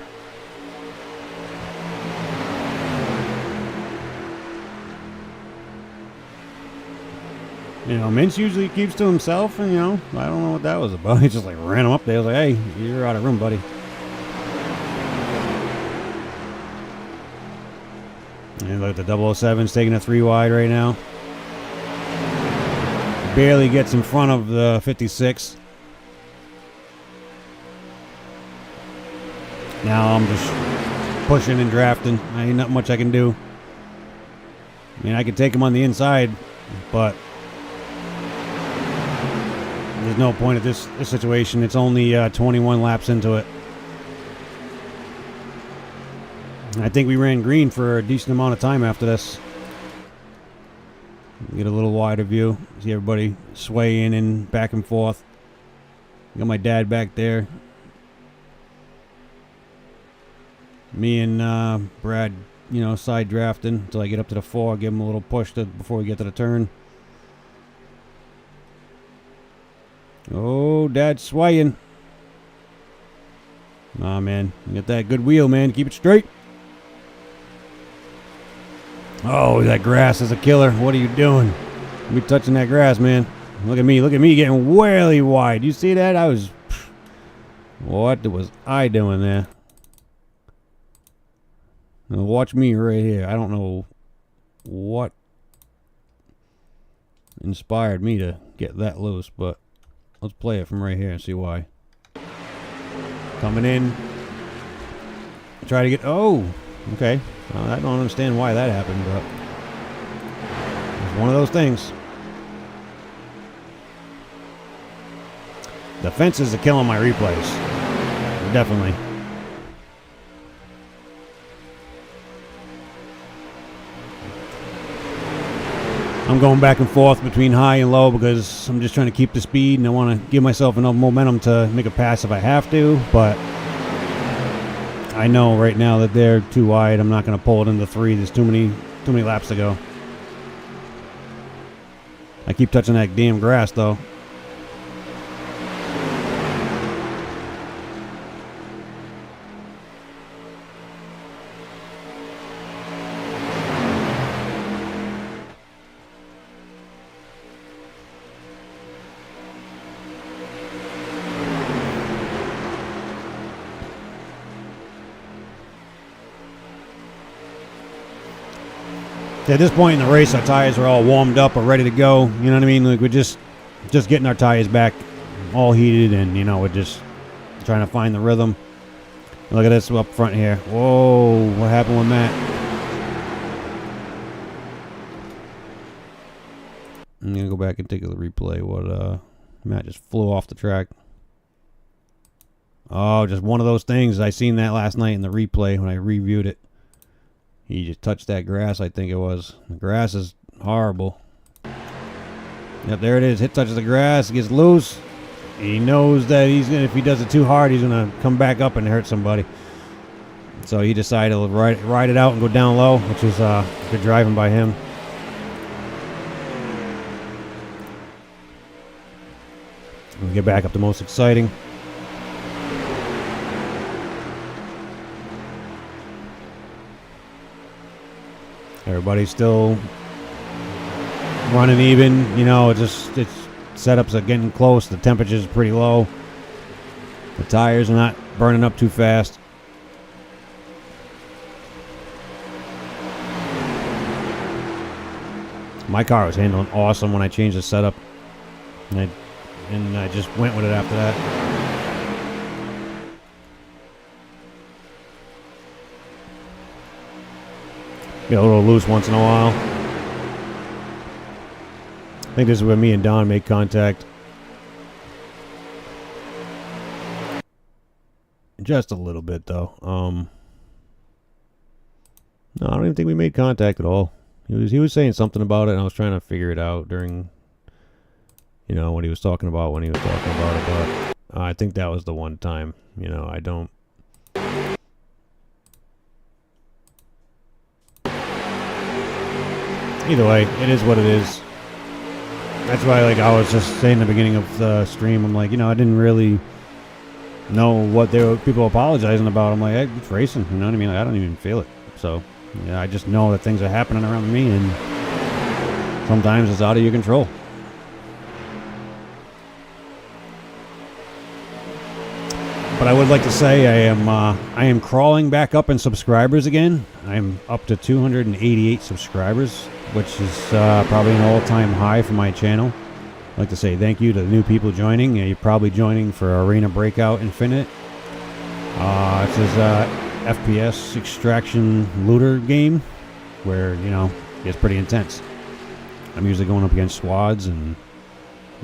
[SPEAKER 1] You know, Mince usually keeps to himself, and, you know, I don't know what that was about. He just, like, ran him up there. I was like, hey, you're out of room, buddy. And look at the 007's taking a 3 wide right now. Barely gets in front of the 56. Now I'm just pushing and drafting. Ain't not much I can do. I mean, I could take him on the inside, but there's no point at this situation. It's only 21 laps into it. I think we ran green for a decent amount of time after this. Get a little wider view. See everybody swaying and back and forth. Got my dad back there. Me and Brad, you know, side drafting until I get up to the 4. Give him a little push before we get to the turn. Oh, Dad's swaying. Aw, man. You got that good wheel, man. Keep it straight. Oh, that grass is a killer. What are you doing? You touching that grass, man. Look at me. Look at me getting way wide. You see that? What was I doing there? Now watch me right here. I don't know what inspired me to get that loose, but let's play it from right here and see why. Coming in. Try to get... Oh, okay. I don't understand why that happened, but it's one of those things. The fences are killing my replays. Definitely. I'm going back and forth between high and low because I'm just trying to keep the speed and I want to give myself enough momentum to make a pass if I have to, but I know right now that they're too wide. I'm not going to pull it into 3. There's too many laps to go. I keep touching that damn grass, though. At this point in the race, our tires are all warmed up or ready to go. You know what I mean? Like we're just getting our tires back all heated, and you know we're just trying to find the rhythm. Look at this up front here. Whoa! What happened with Matt? I'm gonna go back and take a replay. What Matt just flew off the track. Oh, just one of those things. I seen that last night in the replay when I reviewed it. He just touched that grass, I think it was. The grass is horrible. Yep, there it is. Hit touches the grass, gets loose. He knows that if he does it too hard, he's gonna come back up and hurt somebody. So he decided to ride it out and go down low, which is good driving by him. We'll get back up to most exciting. Everybody's still running even. You know, it's setups are getting close. The temperature's pretty low. The tires are not burning up too fast. My car was handling awesome when I changed the setup. And I just went with it after that. Get a little loose once in a while. I think this is where me and Don make contact. Just a little bit, though. No, I don't even think we made contact at all. He was saying something about it, and I was trying to figure it out during, you know, what he was talking about when he was talking about it. But I think that was the one time. You know, I don't. Either way, it is what it is. That's why, like, I was just saying in the beginning of the stream, I'm like, you know, I didn't really know what people apologizing about. I'm like, hey, it's racing, you know what I mean? Like, I don't even feel it. So, yeah, I just know that things are happening around me, and sometimes it's out of your control. But I would like to say I am crawling back up in subscribers again. I'm up to 288 subscribers, which is probably an all-time high for my channel. I'd like to say thank you to the new people joining. You're probably joining for Arena Breakout Infinite. It's this FPS extraction looter game where, you know, it's pretty intense. I'm usually going up against squads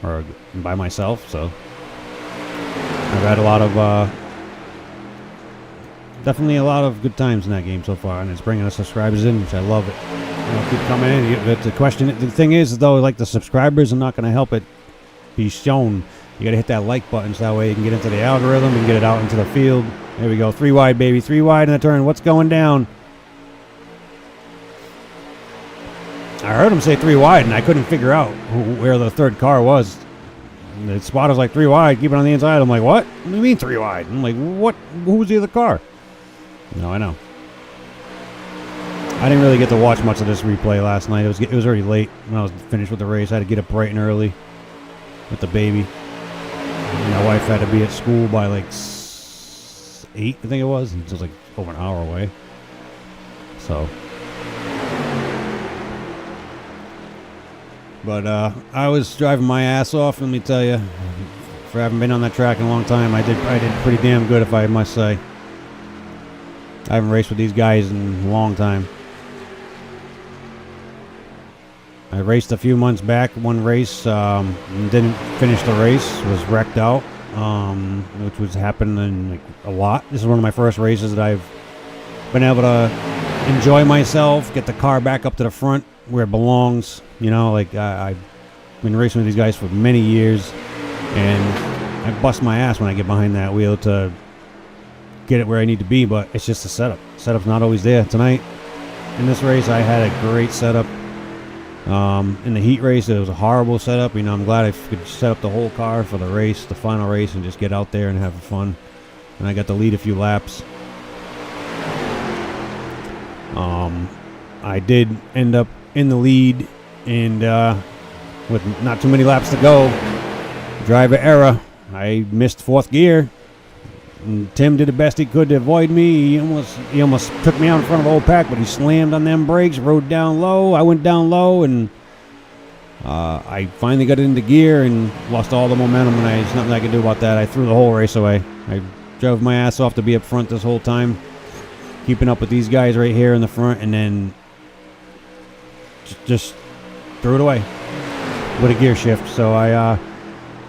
[SPEAKER 1] or by myself, so I've had a lot of definitely a lot of good times in that game so far, and it's bringing the subscribers in, which I love it. You know, keep coming in. The thing is, though, like, the subscribers are not going to help it be shown. You got to hit that like button so that way you can get into the algorithm and get it out into the field. There we go. 3 wide, baby. 3 wide in the turn. What's going down? I heard him say 3 wide, and I couldn't figure out where the third car was. The spotter's like 3 wide, keep it on the inside. I'm like, what? What do you mean 3 wide? I'm like, what? Who's the other car? No, I know. I didn't really get to watch much of this replay last night. It was already late when I was finished with the race. I had to get up bright and early with the baby. And my wife had to be at school by like 8, I think it was. And it was like over an hour away. So. But I was driving my ass off, let me tell you. For having been on that track in a long time, I did pretty damn good, if I must say. I haven't raced with these guys in a long time. I raced a few months back, one race, didn't finish the race, was wrecked out, which was happening like a lot. This is one of my first races that I've been able to enjoy myself, get the car back up to the front where it belongs. You know, like I've been racing with these guys for many years, and I bust my ass when I get behind that wheel to get it where I need to be, but it's just a setup. Setup's not always there. Tonight, in this race, I had a great setup. In the heat race, it was a horrible setup. You know, I'm glad I could set up the whole car for the race, the final race, and just get out there and have fun. And I got to lead a few laps. I did end up in the lead, and with not too many laps to go, driver error, I missed 4th gear. And Tim did the best he could to avoid me. He almost took me out in front of the whole pack, but he slammed on them brakes, rode down low. I went down low, and I finally got it into gear and lost all the momentum, and there's nothing I could do about that. I threw the whole race away. I drove my ass off to be up front this whole time, keeping up with these guys right here in the front, and then just threw it away with a gear shift. So I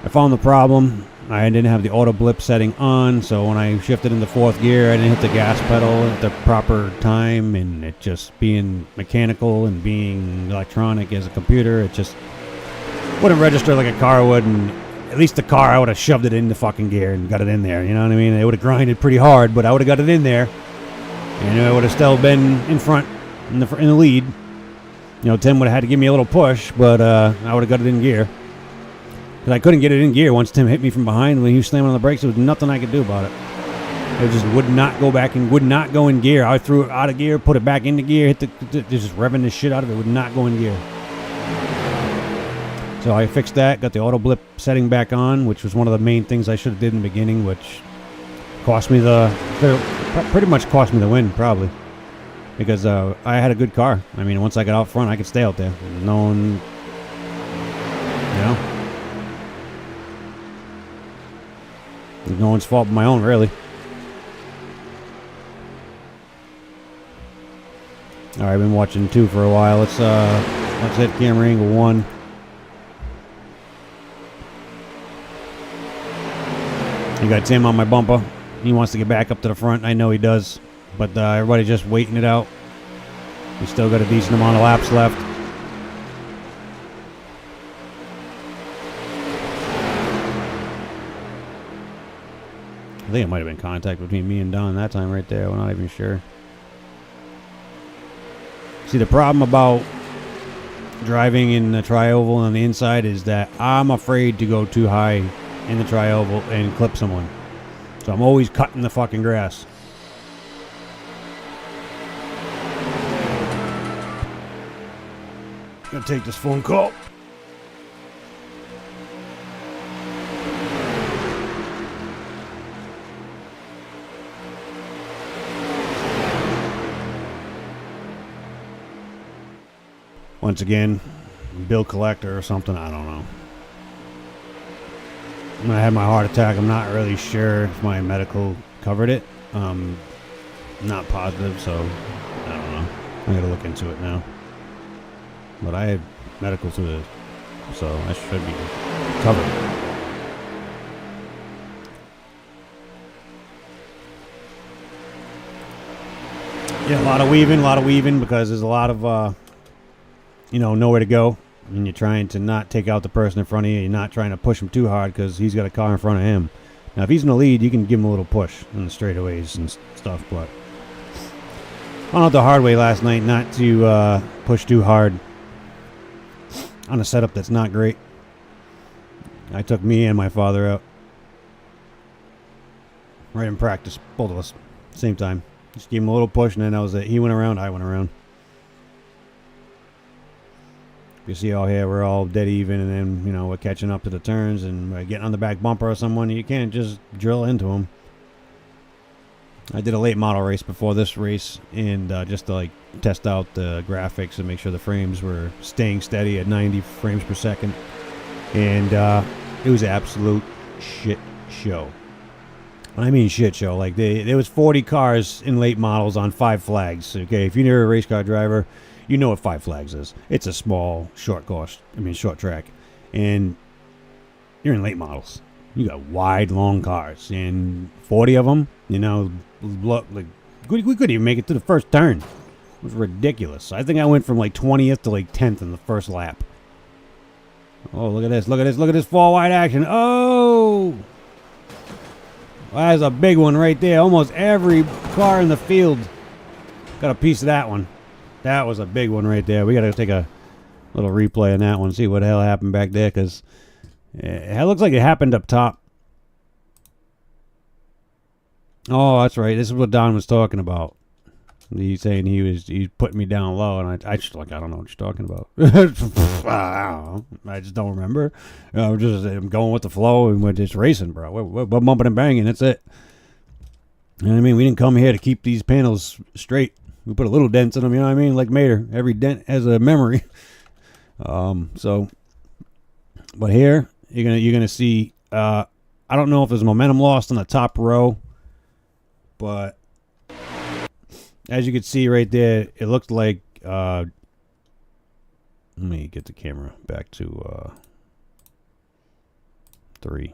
[SPEAKER 1] found the problem. I didn't have the auto blip setting on, so when I shifted into 4th gear, I didn't hit the gas pedal at the proper time, and it just being mechanical and being electronic as a computer, it just wouldn't register like a car would. And at least the car, I would have shoved it in the fucking gear and got it in there, you know what I mean? It would have grinded pretty hard, but I would have got it in there, and it would have still been in front, in the lead. You know, Tim would have had to give me a little push, but I would have got it in gear. Because I couldn't get it in gear once Tim hit me from behind. When he was slamming on the brakes, there was nothing I could do about it. It just would not go back and would not go in gear. I threw it out of gear, put it back into gear, just revving the shit out of it. It would not go in gear. So I fixed that, got the auto blip setting back on, which was one of the main things I should have did in the beginning, which cost me pretty much cost me the win, probably. Because I had a good car. I mean, once I got out front, I could stay out there. No one, you know. No one's fault but my own, really. Alright, I've been watching 2 for a while. Let's hit camera angle 1. You got Tim on my bumper. He wants to get back up to the front. I know he does. But everybody's just waiting it out. We still got a decent amount of laps left. I think it might have been contact between me and Don that time right there. I'm not even sure. See, the problem about driving in the tri-oval on the inside is that I'm afraid to go too high in the tri-oval and clip someone. So I'm always cutting the fucking grass. Gonna take this phone call. Once again, bill collector or something, I don't know. When I had my heart attack, I'm not really sure if my medical covered it. Not positive, so I don't know. I gotta look into it now. But I had medical through the, so I should be covered. Yeah, a lot of weaving because there's a lot of, nowhere to go. And you're trying to not take out the person in front of you. You're not trying to push him too hard because he's got a car in front of him. Now, if he's in the lead, you can give him a little push in the straightaways and stuff. But I found out the hard way last night not to push too hard on a setup that's not great. I took me and my father out right in practice, both of us, same time. Just gave him a little push, and then that was it. He went around, I went around. You see all here, we're all dead even, and then, we're catching up to the turns, and we're getting on the back bumper of someone. You can't just drill into them. I did a late model race before this race, and just to, test out the graphics and make sure the frames were staying steady at 90 frames per second. And it was an absolute shit show. When I mean shit show, there was 40 cars in late models on 5 flags. Okay, if you're a race car driver, you know what 5 flags is. It's a small, short track. And you're in late models. You got wide, long cars. And 40 of them, we couldn't even make it to the first turn. It was ridiculous. I think I went from 20th to 10th in the first lap. Oh, look at this. Look at this fall wide action. Oh! Well, that's a big one right there. Almost every car in the field got a piece of that one. That was a big one right there. We got to take a little replay on that one, see what the hell happened back there, because it looks like it happened up top. Oh, that's right. This is what Don was talking about. He's saying he's putting me down low, and I just I don't know what you're talking about. I don't know. I just don't remember. I'm going with the flow, and we're just racing, bro. We're bumping and banging. That's it. You know what I mean? We didn't come here to keep these panels straight. We put a little dents in them, you know what I mean? Like Mater. Every dent has a memory. But here you're gonna see. I don't know if there's momentum lost on the top row, but as you can see right there, it looked like. Let me get the camera back to 3.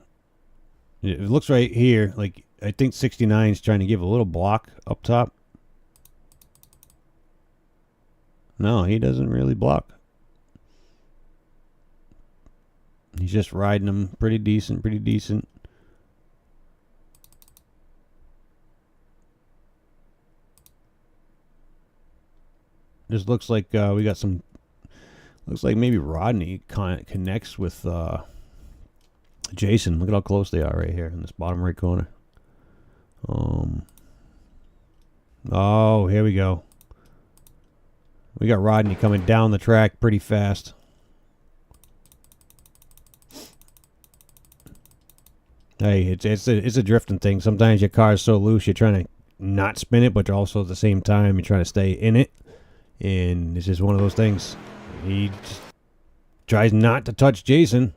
[SPEAKER 1] It looks right here like I think 69 is trying to give a little block up top. No, he doesn't really block. He's just riding them pretty decent. Just looks like we got some. Looks like maybe Rodney connects with Jason. Look at how close they are right here in this bottom right corner. Oh, here we go. We got Rodney coming down the track pretty fast. Hey, it's a drifting thing. Sometimes your car is so loose, you're trying to not spin it, but you're also at the same time you're trying to stay in it. And it's just one of those things. He just tries not to touch Jason.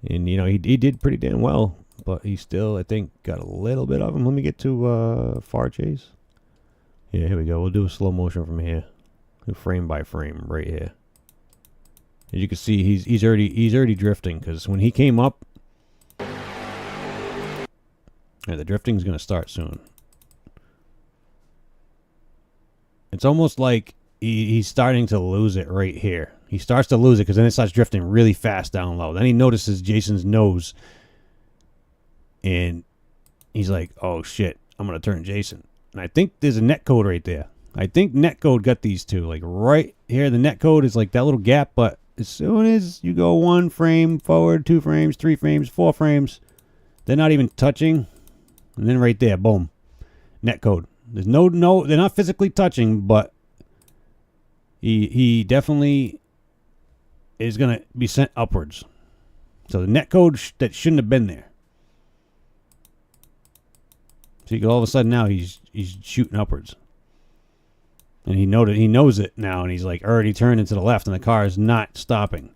[SPEAKER 1] And, he did pretty damn well. But he still, I think, got a little bit of him. Let me get to far chase. Yeah, here we go. We'll do a slow motion from here. Frame by frame right here. As you can see, he's already drifting. Because when he came up... the drifting's going to start soon. It's almost like he's starting to lose it right here. He starts to lose it because then it starts drifting really fast down low. Then he notices Jason's nose. And he's like, oh, shit, I'm going to turn Jason. And I think there's a net code right there. I think net code got these two. Like right here, the net code is like that little gap. But as soon as you go 1 frame forward, 2 frames, 3 frames, 4 frames, they're not even touching. And then right there, boom, net code. There's no, they're not physically touching, but he definitely is going to be sent upwards. So the net code that shouldn't have been there. So you can all of a sudden now he's shooting upwards. And he knows it now, and he's like already turned into the left, and the car is not stopping.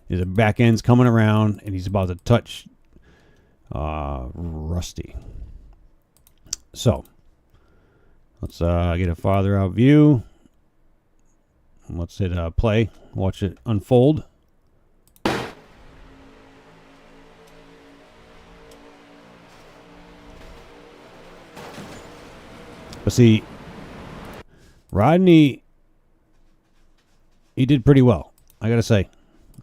[SPEAKER 1] His back end's coming around, and he's about to touch Rusty. So let's get a farther out view. Let's hit play. Watch it unfold. But see, Rodney, he did pretty well, I gotta say.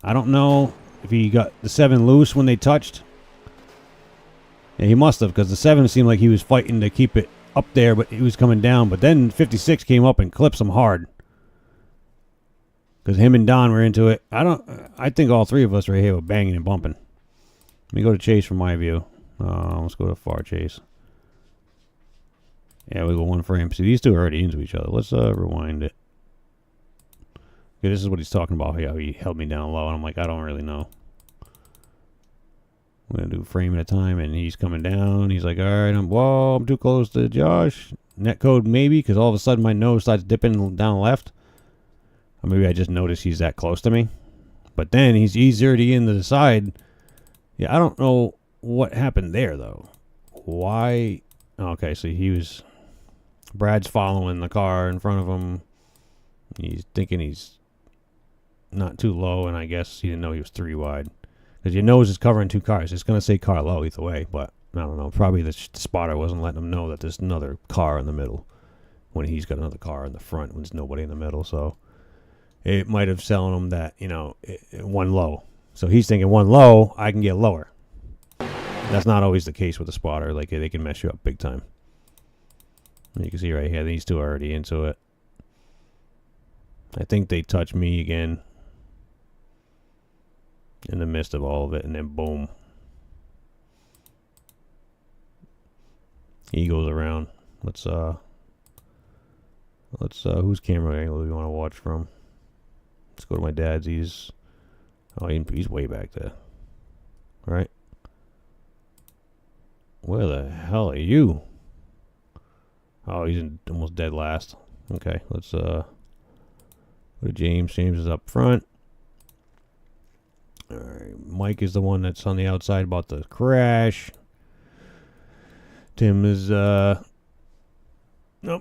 [SPEAKER 1] I don't know if he got the 7 loose when they touched. Yeah, he must have, because the 7 seemed like he was fighting to keep it up there, but he was coming down. But then 56 came up and clips him hard, because him and Don were into it. I think all 3 of us right here were banging and bumping. Let me go to chase from my view. Let's go to far chase. Yeah, we go 1 frame. See, these 2 are already into each other. Let's rewind it. Okay, this is what he's talking about. How he held me down low, and I'm like, I don't really know. I'm gonna do frame at a time, and he's coming down. He's like, all right, I'm too close to Josh. Netcode maybe, because all of a sudden my nose starts dipping down left. Or maybe I just noticed he's that close to me. But then he's already into the side. Yeah, I don't know what happened there though. Why? Okay, so Brad's following the car in front of him. He's thinking he's not too low, and I guess he didn't know he was 3 wide. Because your nose is covering 2 cars. It's going to say car low either way, but I don't know. Probably the spotter wasn't letting him know that there's another car in the middle when he's got another car in the front when there's nobody in the middle. So it might have selling him that, 1 low. So he's thinking 1 low, I can get lower. That's not always the case with the spotter. Like, they can mess you up big time. You can see right here, these 2 are already into it. I think they touch me again in the midst of all of it, and then boom. He goes around. Let's whose camera angle do we want to watch from? Let's go to my dad's. He's way back there. All right. Where the hell are you? Oh, he's almost dead last. Okay, let's go to James. James is up front. All right, Mike is the one that's on the outside about to crash. Tim is nope,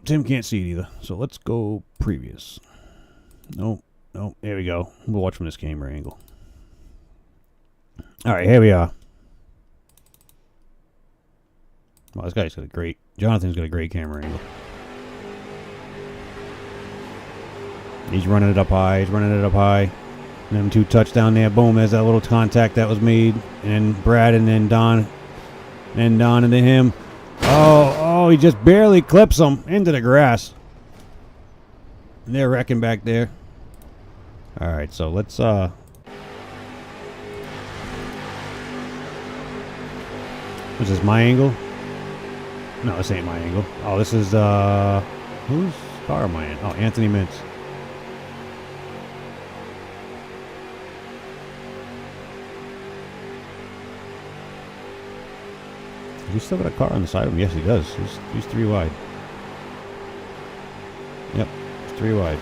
[SPEAKER 1] Tim can't see it either. So let's go previous. Nope, there we go. We'll watch from this camera angle. All right, here we are. Well, this guy's got Jonathan's got a great camera angle. He's running it up high. And them 2 touch down there. Boom, there's that little contact that was made. And Brad and then Don. And Don and then him. Oh, he just barely clips him into the grass. And they're wrecking back there. All right, so let's is this my angle? No, this ain't my angle. Oh, this is whose car am I in? Oh, Anthony Mintz. Does he still got a car on the side of him? Yes, he does. He's 3 wide. Yep, he's 3 wide.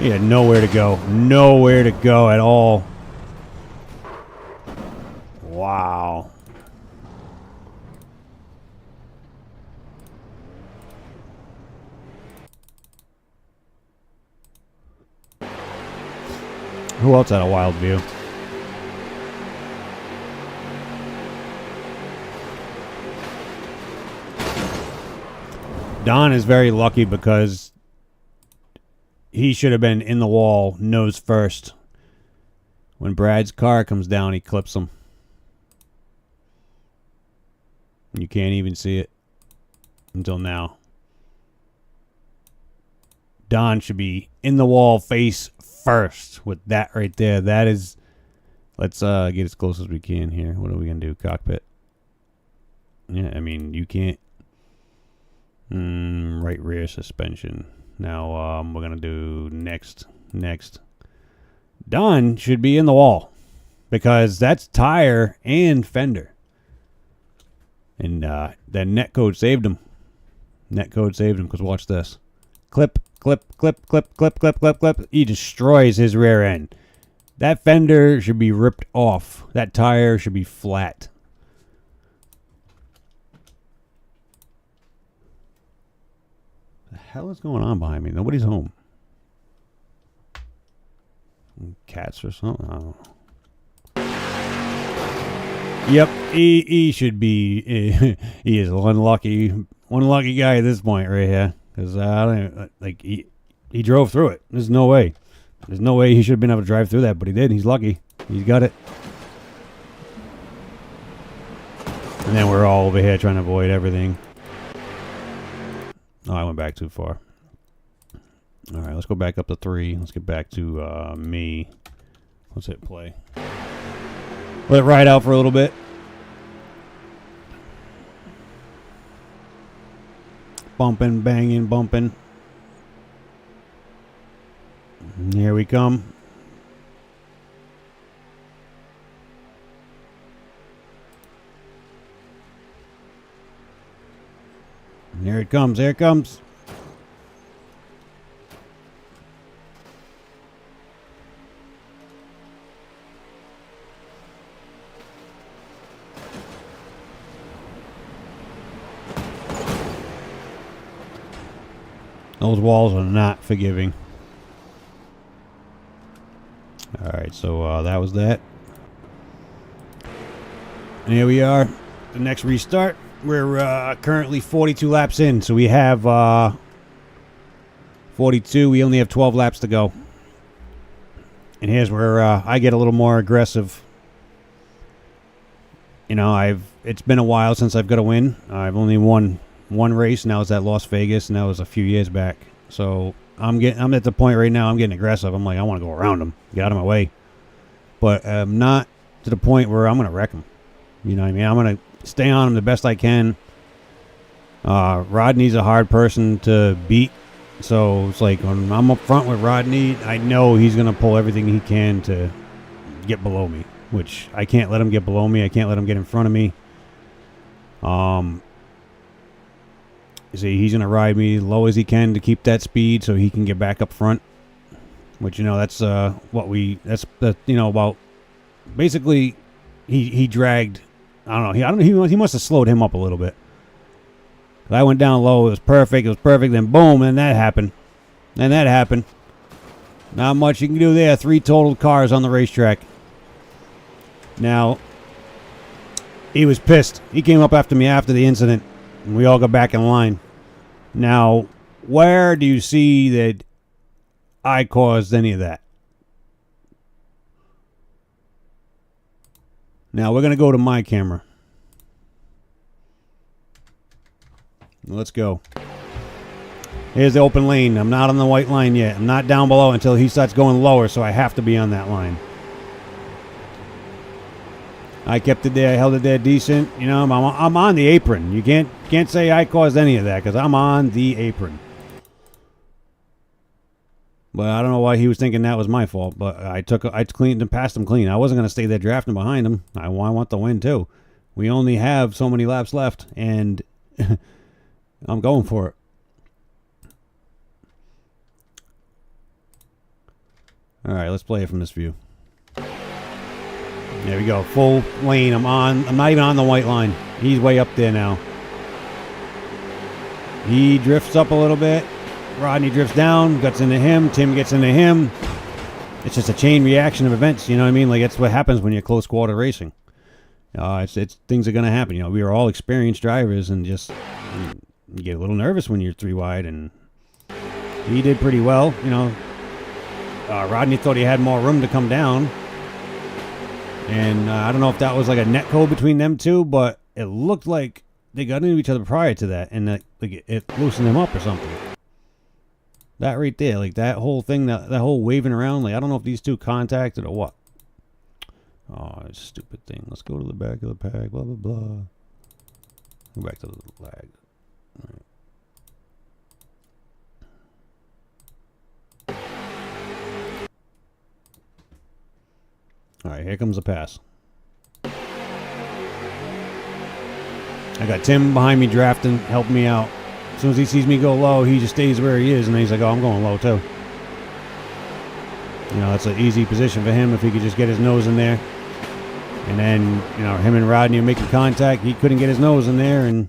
[SPEAKER 1] He had nowhere to go. Nowhere to go at all. Wow. Who else had a wild view? Don is very lucky because he should have been in the wall nose first. When Brad's car comes down, he clips him. You can't even see it until now. Don should be in the wall face first with that right there. That is... Let's get as close as we can here. What are we going to do? Cockpit. Yeah, I mean, you can't... right rear suspension. Now, we're going to do next. Don should be in the wall because that's tire and fender. And that netcode saved him. Netcode saved him, because watch this. Clip, clip, clip, clip, clip, clip, clip, clip. He destroys his rear end. That fender should be ripped off. That tire should be flat. The hell is going on behind me? Nobody's home. Cats or something? I don't know. Yep, he should be. He is one lucky guy at this point right here. Because I don't like he drove through it. There's no way. There's no way he should have been able to drive through that, but he did. He's lucky. He's got it. And then we're all over here trying to avoid everything. Oh, I went back too far. All right, let's go back up to 3. Let's get back to me. Let's hit play. Let it ride out for a little bit. Bumping, banging, bumping. Here we come. Here it comes. Here it comes. Those walls are not forgiving. Alright, so that was that. And here we are. The next restart. We're currently 42 laps in, so we have 42. We only have 12 laps to go. And here's where I get a little more aggressive. You know, it's been a while since I've got a win. I've only won one race, and that was at Las Vegas, and that was a few years back. So I'm at the point right now. I'm getting aggressive. I'm like, I want to go around them, get out of my way. But I'm not to the point where I'm gonna wreck them. You know what I mean? I'm gonna stay on him the best I can. Rodney's a hard person to beat, so it's like when I'm up front with Rodney, I know he's gonna pull everything he can to get below me, which I can't let him get below me. I can't let him get in front of me. You see, he's gonna ride me low as he can to keep that speed, so he can get back up front. Which, you know, that's about basically he dragged. I don't know. He must have slowed him up a little bit. I went down low. It was perfect. Then boom, and that happened. Not much you can do there. 3 totaled cars on the racetrack. Now, he was pissed. He came up after me after the incident, and we all got back in line. Now, where do you see that I caused any of that? Now, we're going to go to my camera. Let's go. Here's the open lane. I'm not on the white line yet. I'm not down below until he starts going lower, so I have to be on that line. I kept it there. I held it there decent. You know, I'm on the apron. You can't say I caused any of that because I'm on the apron. But I don't know why he was thinking that was my fault. But I cleaned and passed him clean. I wasn't going to stay there drafting behind him. I want the win too. We only have so many laps left, and I'm going for it. All right, let's play it from this view. There we go. Full lane. I'm not even on the white line. He's way up there now. He drifts up a little bit. Rodney drifts down, gets into him. Tim gets into him. It's just a chain reaction of events. You know what I mean? Like, that's what happens when you're close quarter racing. It's things are going to happen. You know, we are all experienced drivers, and just you get a little nervous when you're 3 wide. And he did pretty well. You know, Rodney thought he had more room to come down. And I don't know if that was like a net code between them two, but it looked like they got into each other prior to that, and that like it loosened them up or something. That right there, like that whole thing, that whole waving around, like I don't know if these two contacted or what. Oh, it's a stupid thing. Let's go to the back of the pack, blah, blah, blah. Go back to the lag. All right. All right, here comes the pass. I got Tim behind me drafting, helping me out. As soon as he sees me go low, he just stays where he is, and then he's like, oh, I'm going low too. You know, that's an easy position for him if he could just get his nose in there. And then, you know, him and Rodney are making contact. He couldn't get his nose in there, and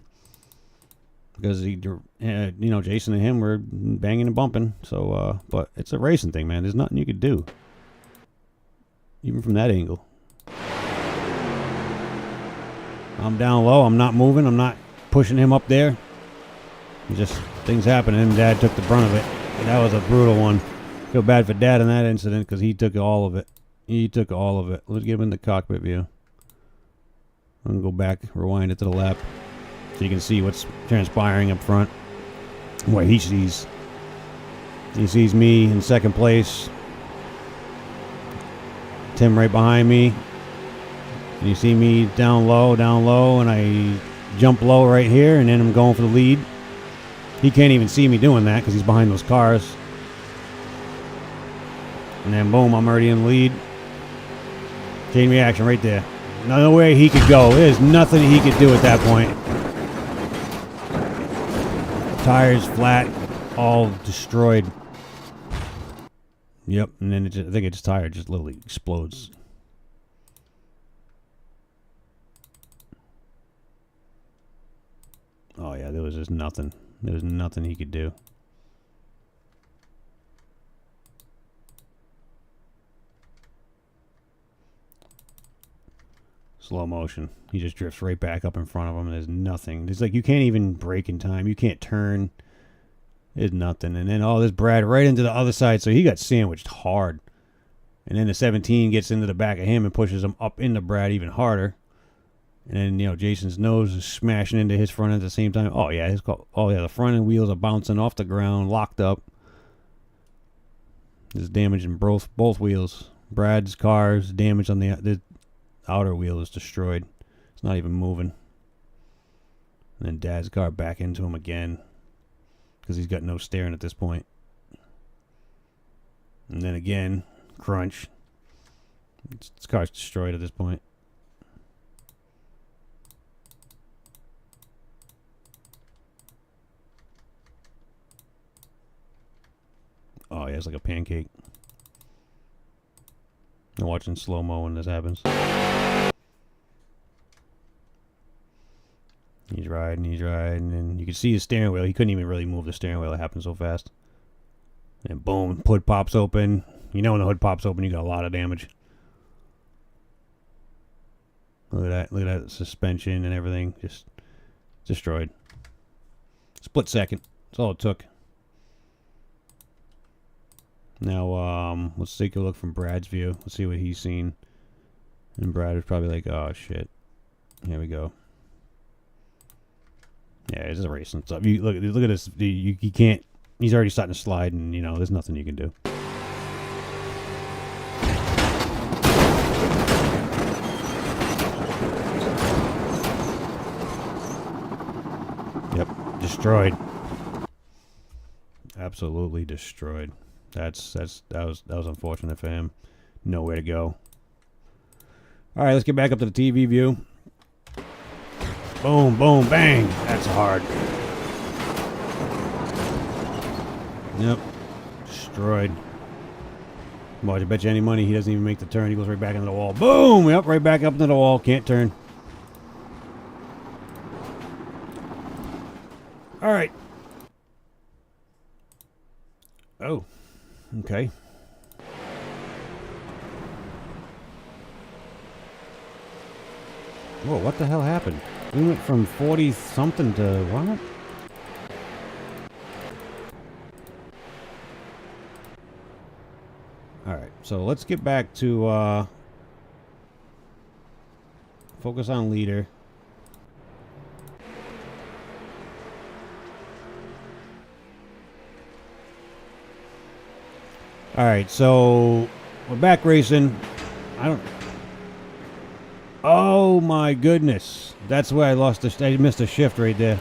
[SPEAKER 1] because he, you know, Jason and him were banging and bumping. So, but it's a racing thing, man. There's nothing you could do, even from that angle. I'm down low. I'm not moving. I'm not pushing him up there. Just things happen, and Dad took the brunt of it. And that was a brutal one. Feel bad for Dad in that incident because he took all of it. He took all of it. Let's get him in the cockpit view. I'm going to go back, rewind it to the left so you can see what's transpiring up front. What he sees. He sees me in second place. Tim right behind me. And you see me down low, and I jump low right here, and then I'm going for the lead. He can't even see me doing that because he's behind those cars. And then boom, I'm already in the lead. Chain reaction right there. No way he could go. There's nothing he could do at that point. Tires flat, all destroyed. Yep, and then I think its tire just literally explodes. Oh yeah, there was just nothing. There was nothing he could do. Slow motion. He just drifts right back up in front of him, and there's nothing. It's like you can't even brake in time. You can't turn. There's nothing. And then, oh, there's Brad right into the other side, so he got sandwiched hard. And then the 17 gets into the back of him and pushes him up into Brad even harder. And then, you know, Jason's nose is smashing into his front end at the same time. Oh, yeah, the front end wheels are bouncing off the ground, locked up. There's damage in both wheels. Brad's car is damaged on the outer wheel is destroyed. It's not even moving. And then Dad's car back into him again because he's got no steering at this point. And then again, crunch. His car's destroyed at this point. Oh, yeah, it's like a pancake. I'm watching slow-mo when this happens. He's riding, and you can see his steering wheel. He couldn't even really move the steering wheel. It happened so fast. And boom, hood pops open. You know when the hood pops open, you got a lot of damage. Look at that suspension and everything. Just destroyed. Split second. That's all it took. Now, let's take a look from Brad's view. Let's see what he's seen. And Brad was probably like, oh, shit. Here we go. Yeah, it's just racing stuff. You look at this. You can't. He's already starting to slide, and, you know, there's nothing you can do. Yep, destroyed. Absolutely destroyed. That was unfortunate for him. Nowhere to go. All right, let's get back up to the TV view. Boom, boom, bang. That's hard. Yep, destroyed. Boy, I bet you any money he doesn't even make the turn. He goes right back into the wall. Boom! Yep, right back up into the wall. Can't turn. All right. Oh. Okay. Whoa, what the hell happened? We went from 40-something to what? Alright, so let's get back to focus on leader. Alright, so we're back racing. Oh my goodness. That's where I missed a shift right there.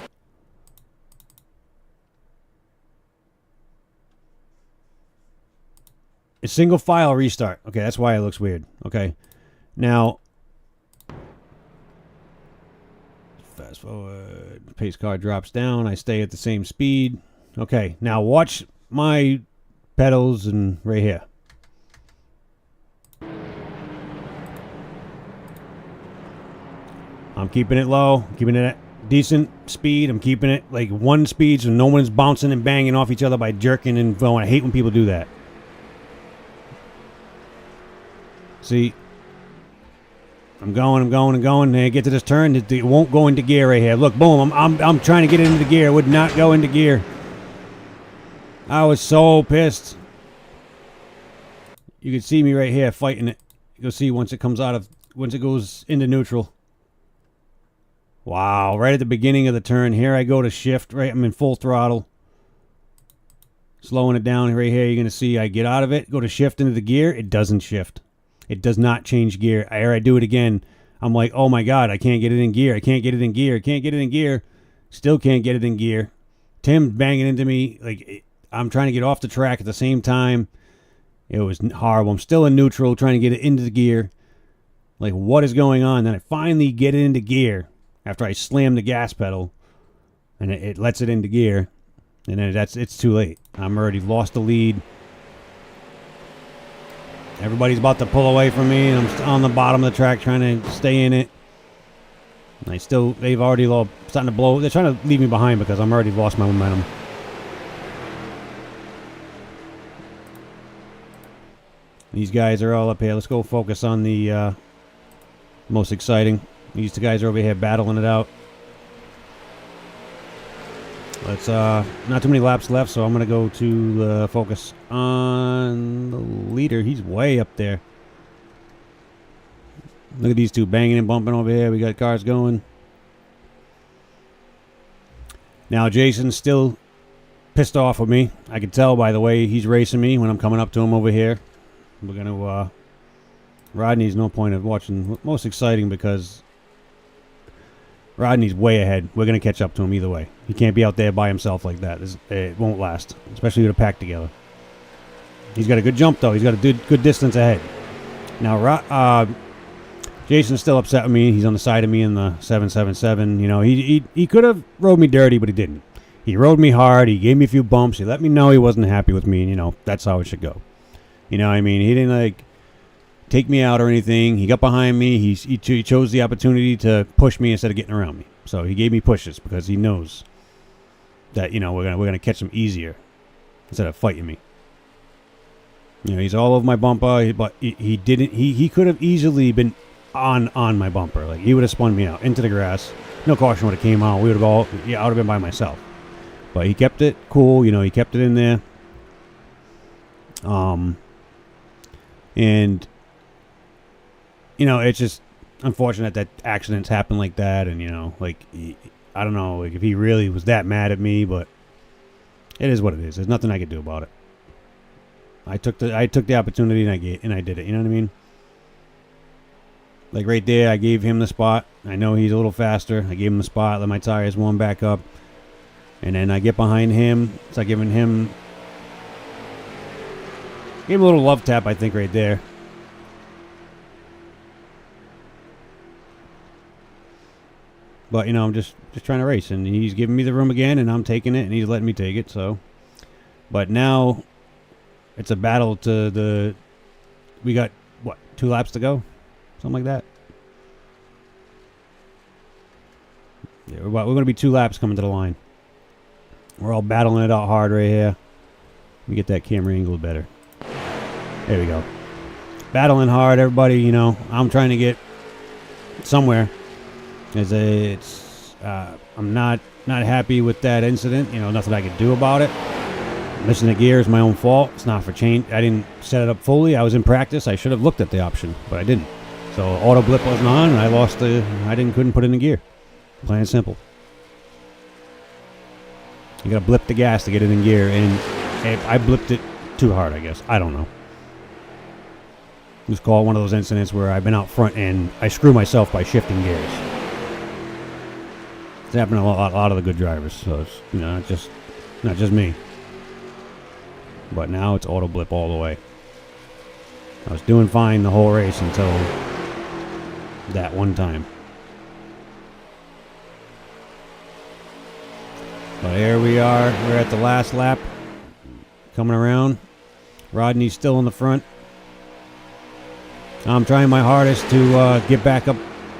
[SPEAKER 1] A single file restart. Okay, that's why it looks weird. Okay. Now, Fast forward. Pace car drops down. I stay at the same speed. Okay, now watch my pedals and right here. I'm keeping it low, keeping it at decent speed. I'm keeping it like one speed so no one's bouncing and banging off each other by jerking and going. I hate when people do that. See, I'm going. And I get to this turn, it won't go into gear right here. Look, boom, I'm trying to get into the gear. It would not go into gear. I was so pissed. You can see me right here fighting it. You'll see once it goes into neutral. Wow, right at the beginning of the turn. Here I go to shift, right? I'm in full throttle. Slowing it down right here. You're going to see I get out of it, go to shift into the gear. It doesn't shift. It does not change gear. I do it again. I'm like, oh my God, I can't get it in gear. I can't get it in gear. Still can't get it in gear. Tim's banging into me. Like, I'm trying to get off the track at the same time. It was horrible. I'm still in neutral, trying to get it into the gear. Like, what is going on? Then I finally get it into gear after I slam the gas pedal, and it lets it into gear. And then it's too late. I'm already lost the lead. Everybody's about to pull away from me, and I'm on the bottom of the track trying to stay in it. And they've already starting to blow. They're trying to leave me behind because I'm already lost my momentum. These guys are all up here. Let's go focus on the most exciting. These two guys are over here battling it out. Let's not too many laps left, so I'm gonna go to focus on the leader. He's way up there. Look at these two banging and bumping over here. We got cars going. Now Jason's still pissed off with me. I can tell by the way he's racing me when I'm coming up to him over here. We're gonna Rodney's no point of watching. Most exciting because Rodney's way ahead. We're going to catch up to him either way. He can't be out there by himself like that. It won't last, especially with a pack together. He's got a good jump, though. He's got a good distance ahead. Now, Jason's still upset with me. He's on the side of me in the 777. You know, he could have rode me dirty, but he didn't. He rode me hard. He gave me a few bumps. He let me know he wasn't happy with me. And, you know, that's how it should go. You know what I mean? He didn't, like, take me out or anything. He got behind me. He chose the opportunity to push me instead of getting around me. So he gave me pushes because he knows that, you know, we're gonna catch him easier instead of fighting me. You know, he's all over my bumper, but he didn't. He could have easily been on my bumper. Like, he would have spun me out into the grass. No caution would have came out. We would have all. Yeah, I would have been by myself. But he kept it cool. You know, he kept it in there. And you know, it's just unfortunate that accidents happen like that. And, you know, like, I don't know, like, if he really was that mad at me, but it is what it is. There's nothing I could do about it. I took the opportunity and I did it. You know what I mean? Like right there, I gave him the spot. I know he's a little faster. I gave him the spot, let my tires warm back up. And then I get behind him. Start giving him a little love tap, I think, right there. But, you know, I'm just trying to race. And he's giving me the room again, and I'm taking it, and he's letting me take it. So, but now it's a battle to the... We got, what, 2 laps to go? Something like that. Yeah, we're going to be 2 laps coming to the line. We're all battling it out hard right here. Let me get that camera angle better. There we go. Battling hard, everybody, you know. I'm trying to get somewhere. I'm not happy with that incident. You know, nothing I could do about it. Missing the gear is my own fault. It's not for change. I didn't set it up fully. I was in practice. I should have looked at the option, but I didn't. So auto blip wasn't on, and I couldn't put it in gear. Plain and simple. You gotta blip the gas to get it in gear, and I blipped it too hard, I guess. I don't know. Just call it one of those incidents where I've been out front and I screw myself by shifting gears. It's happened to a lot of the good drivers, so it's, you know, not just me. But now it's auto blip all the way. I was doing fine the whole race until that one time. But here we are. We're at the last lap. Coming around. Rodney's still in the front. I'm trying my hardest to get back up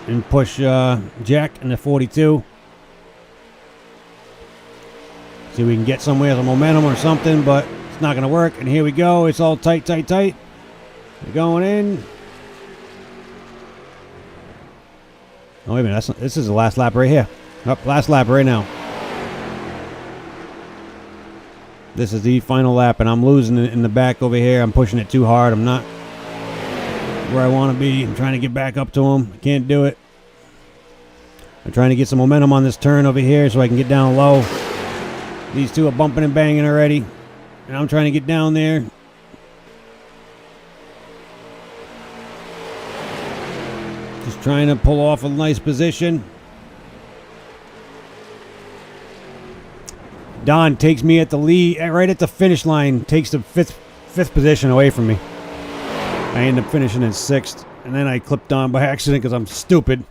[SPEAKER 1] and push Jack in the 42. See if we can get somewhere, some momentum or something, but it's not going to work. And here we go. It's all tight, tight, tight. We're going in. Oh, wait a minute. This is the last lap right here. Last lap right now. This is the final lap, and I'm losing it in the back over here. I'm pushing it too hard. I'm not where I want to be. I'm trying to get back up to him. I can't do it. I'm trying to get some momentum on this turn over here so I can get down low. These two are bumping and banging already, and I'm trying to get down there. Just trying to pull off a nice position. Don takes me at the lead, right at the finish line, takes the fifth position away from me. I end up finishing in 6th, and then I clipped Don by accident because I'm stupid.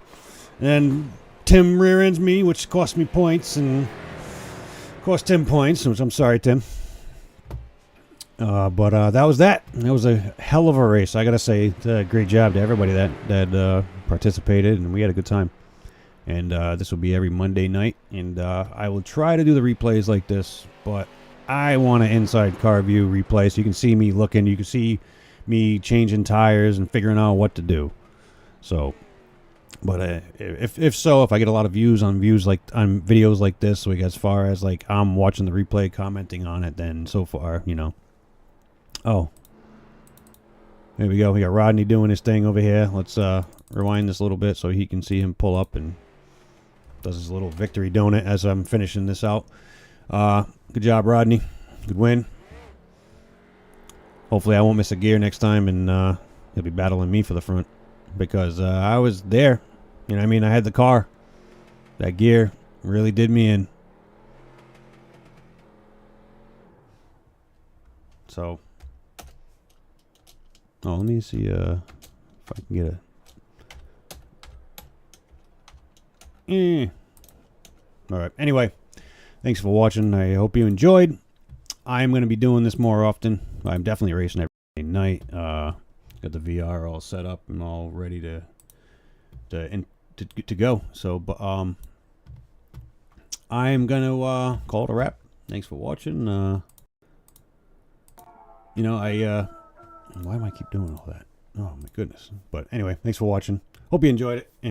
[SPEAKER 1] And then Tim rear ends me, which cost me points, and cost Tim points, which I'm sorry, Tim. But that was that. That was a hell of a race, I gotta say. Great job to everybody that participated, and we had a good time. And this will be every Monday night, and I will try to do the replays like this, but I want an inside car view replay so you can see me looking, you can see me changing tires and figuring out what to do. So, but if I get a lot of views on videos like this, like as far as like I'm watching the replay, commenting on it, then so far, you know. Oh, there we go. We got Rodney doing his thing over here. Let's rewind this a little bit so he can see him pull up and does his little victory donut as I'm finishing this out. Good job, Rodney. Good win. Hopefully I won't miss a gear next time, and he'll be battling me for the front because I was there. You know what I mean? I had the car. That gear really did me in. So, let me see if I can get a... Alright, anyway, thanks for watching. I hope you enjoyed. I'm going to be doing this more often. I'm definitely racing every night. Got the VR all set up and all ready to go. So, but I'm going to call it a wrap. Thanks for watching. You know, why am I keep doing all that? Oh, my goodness. But anyway, thanks for watching. Hope you enjoyed it.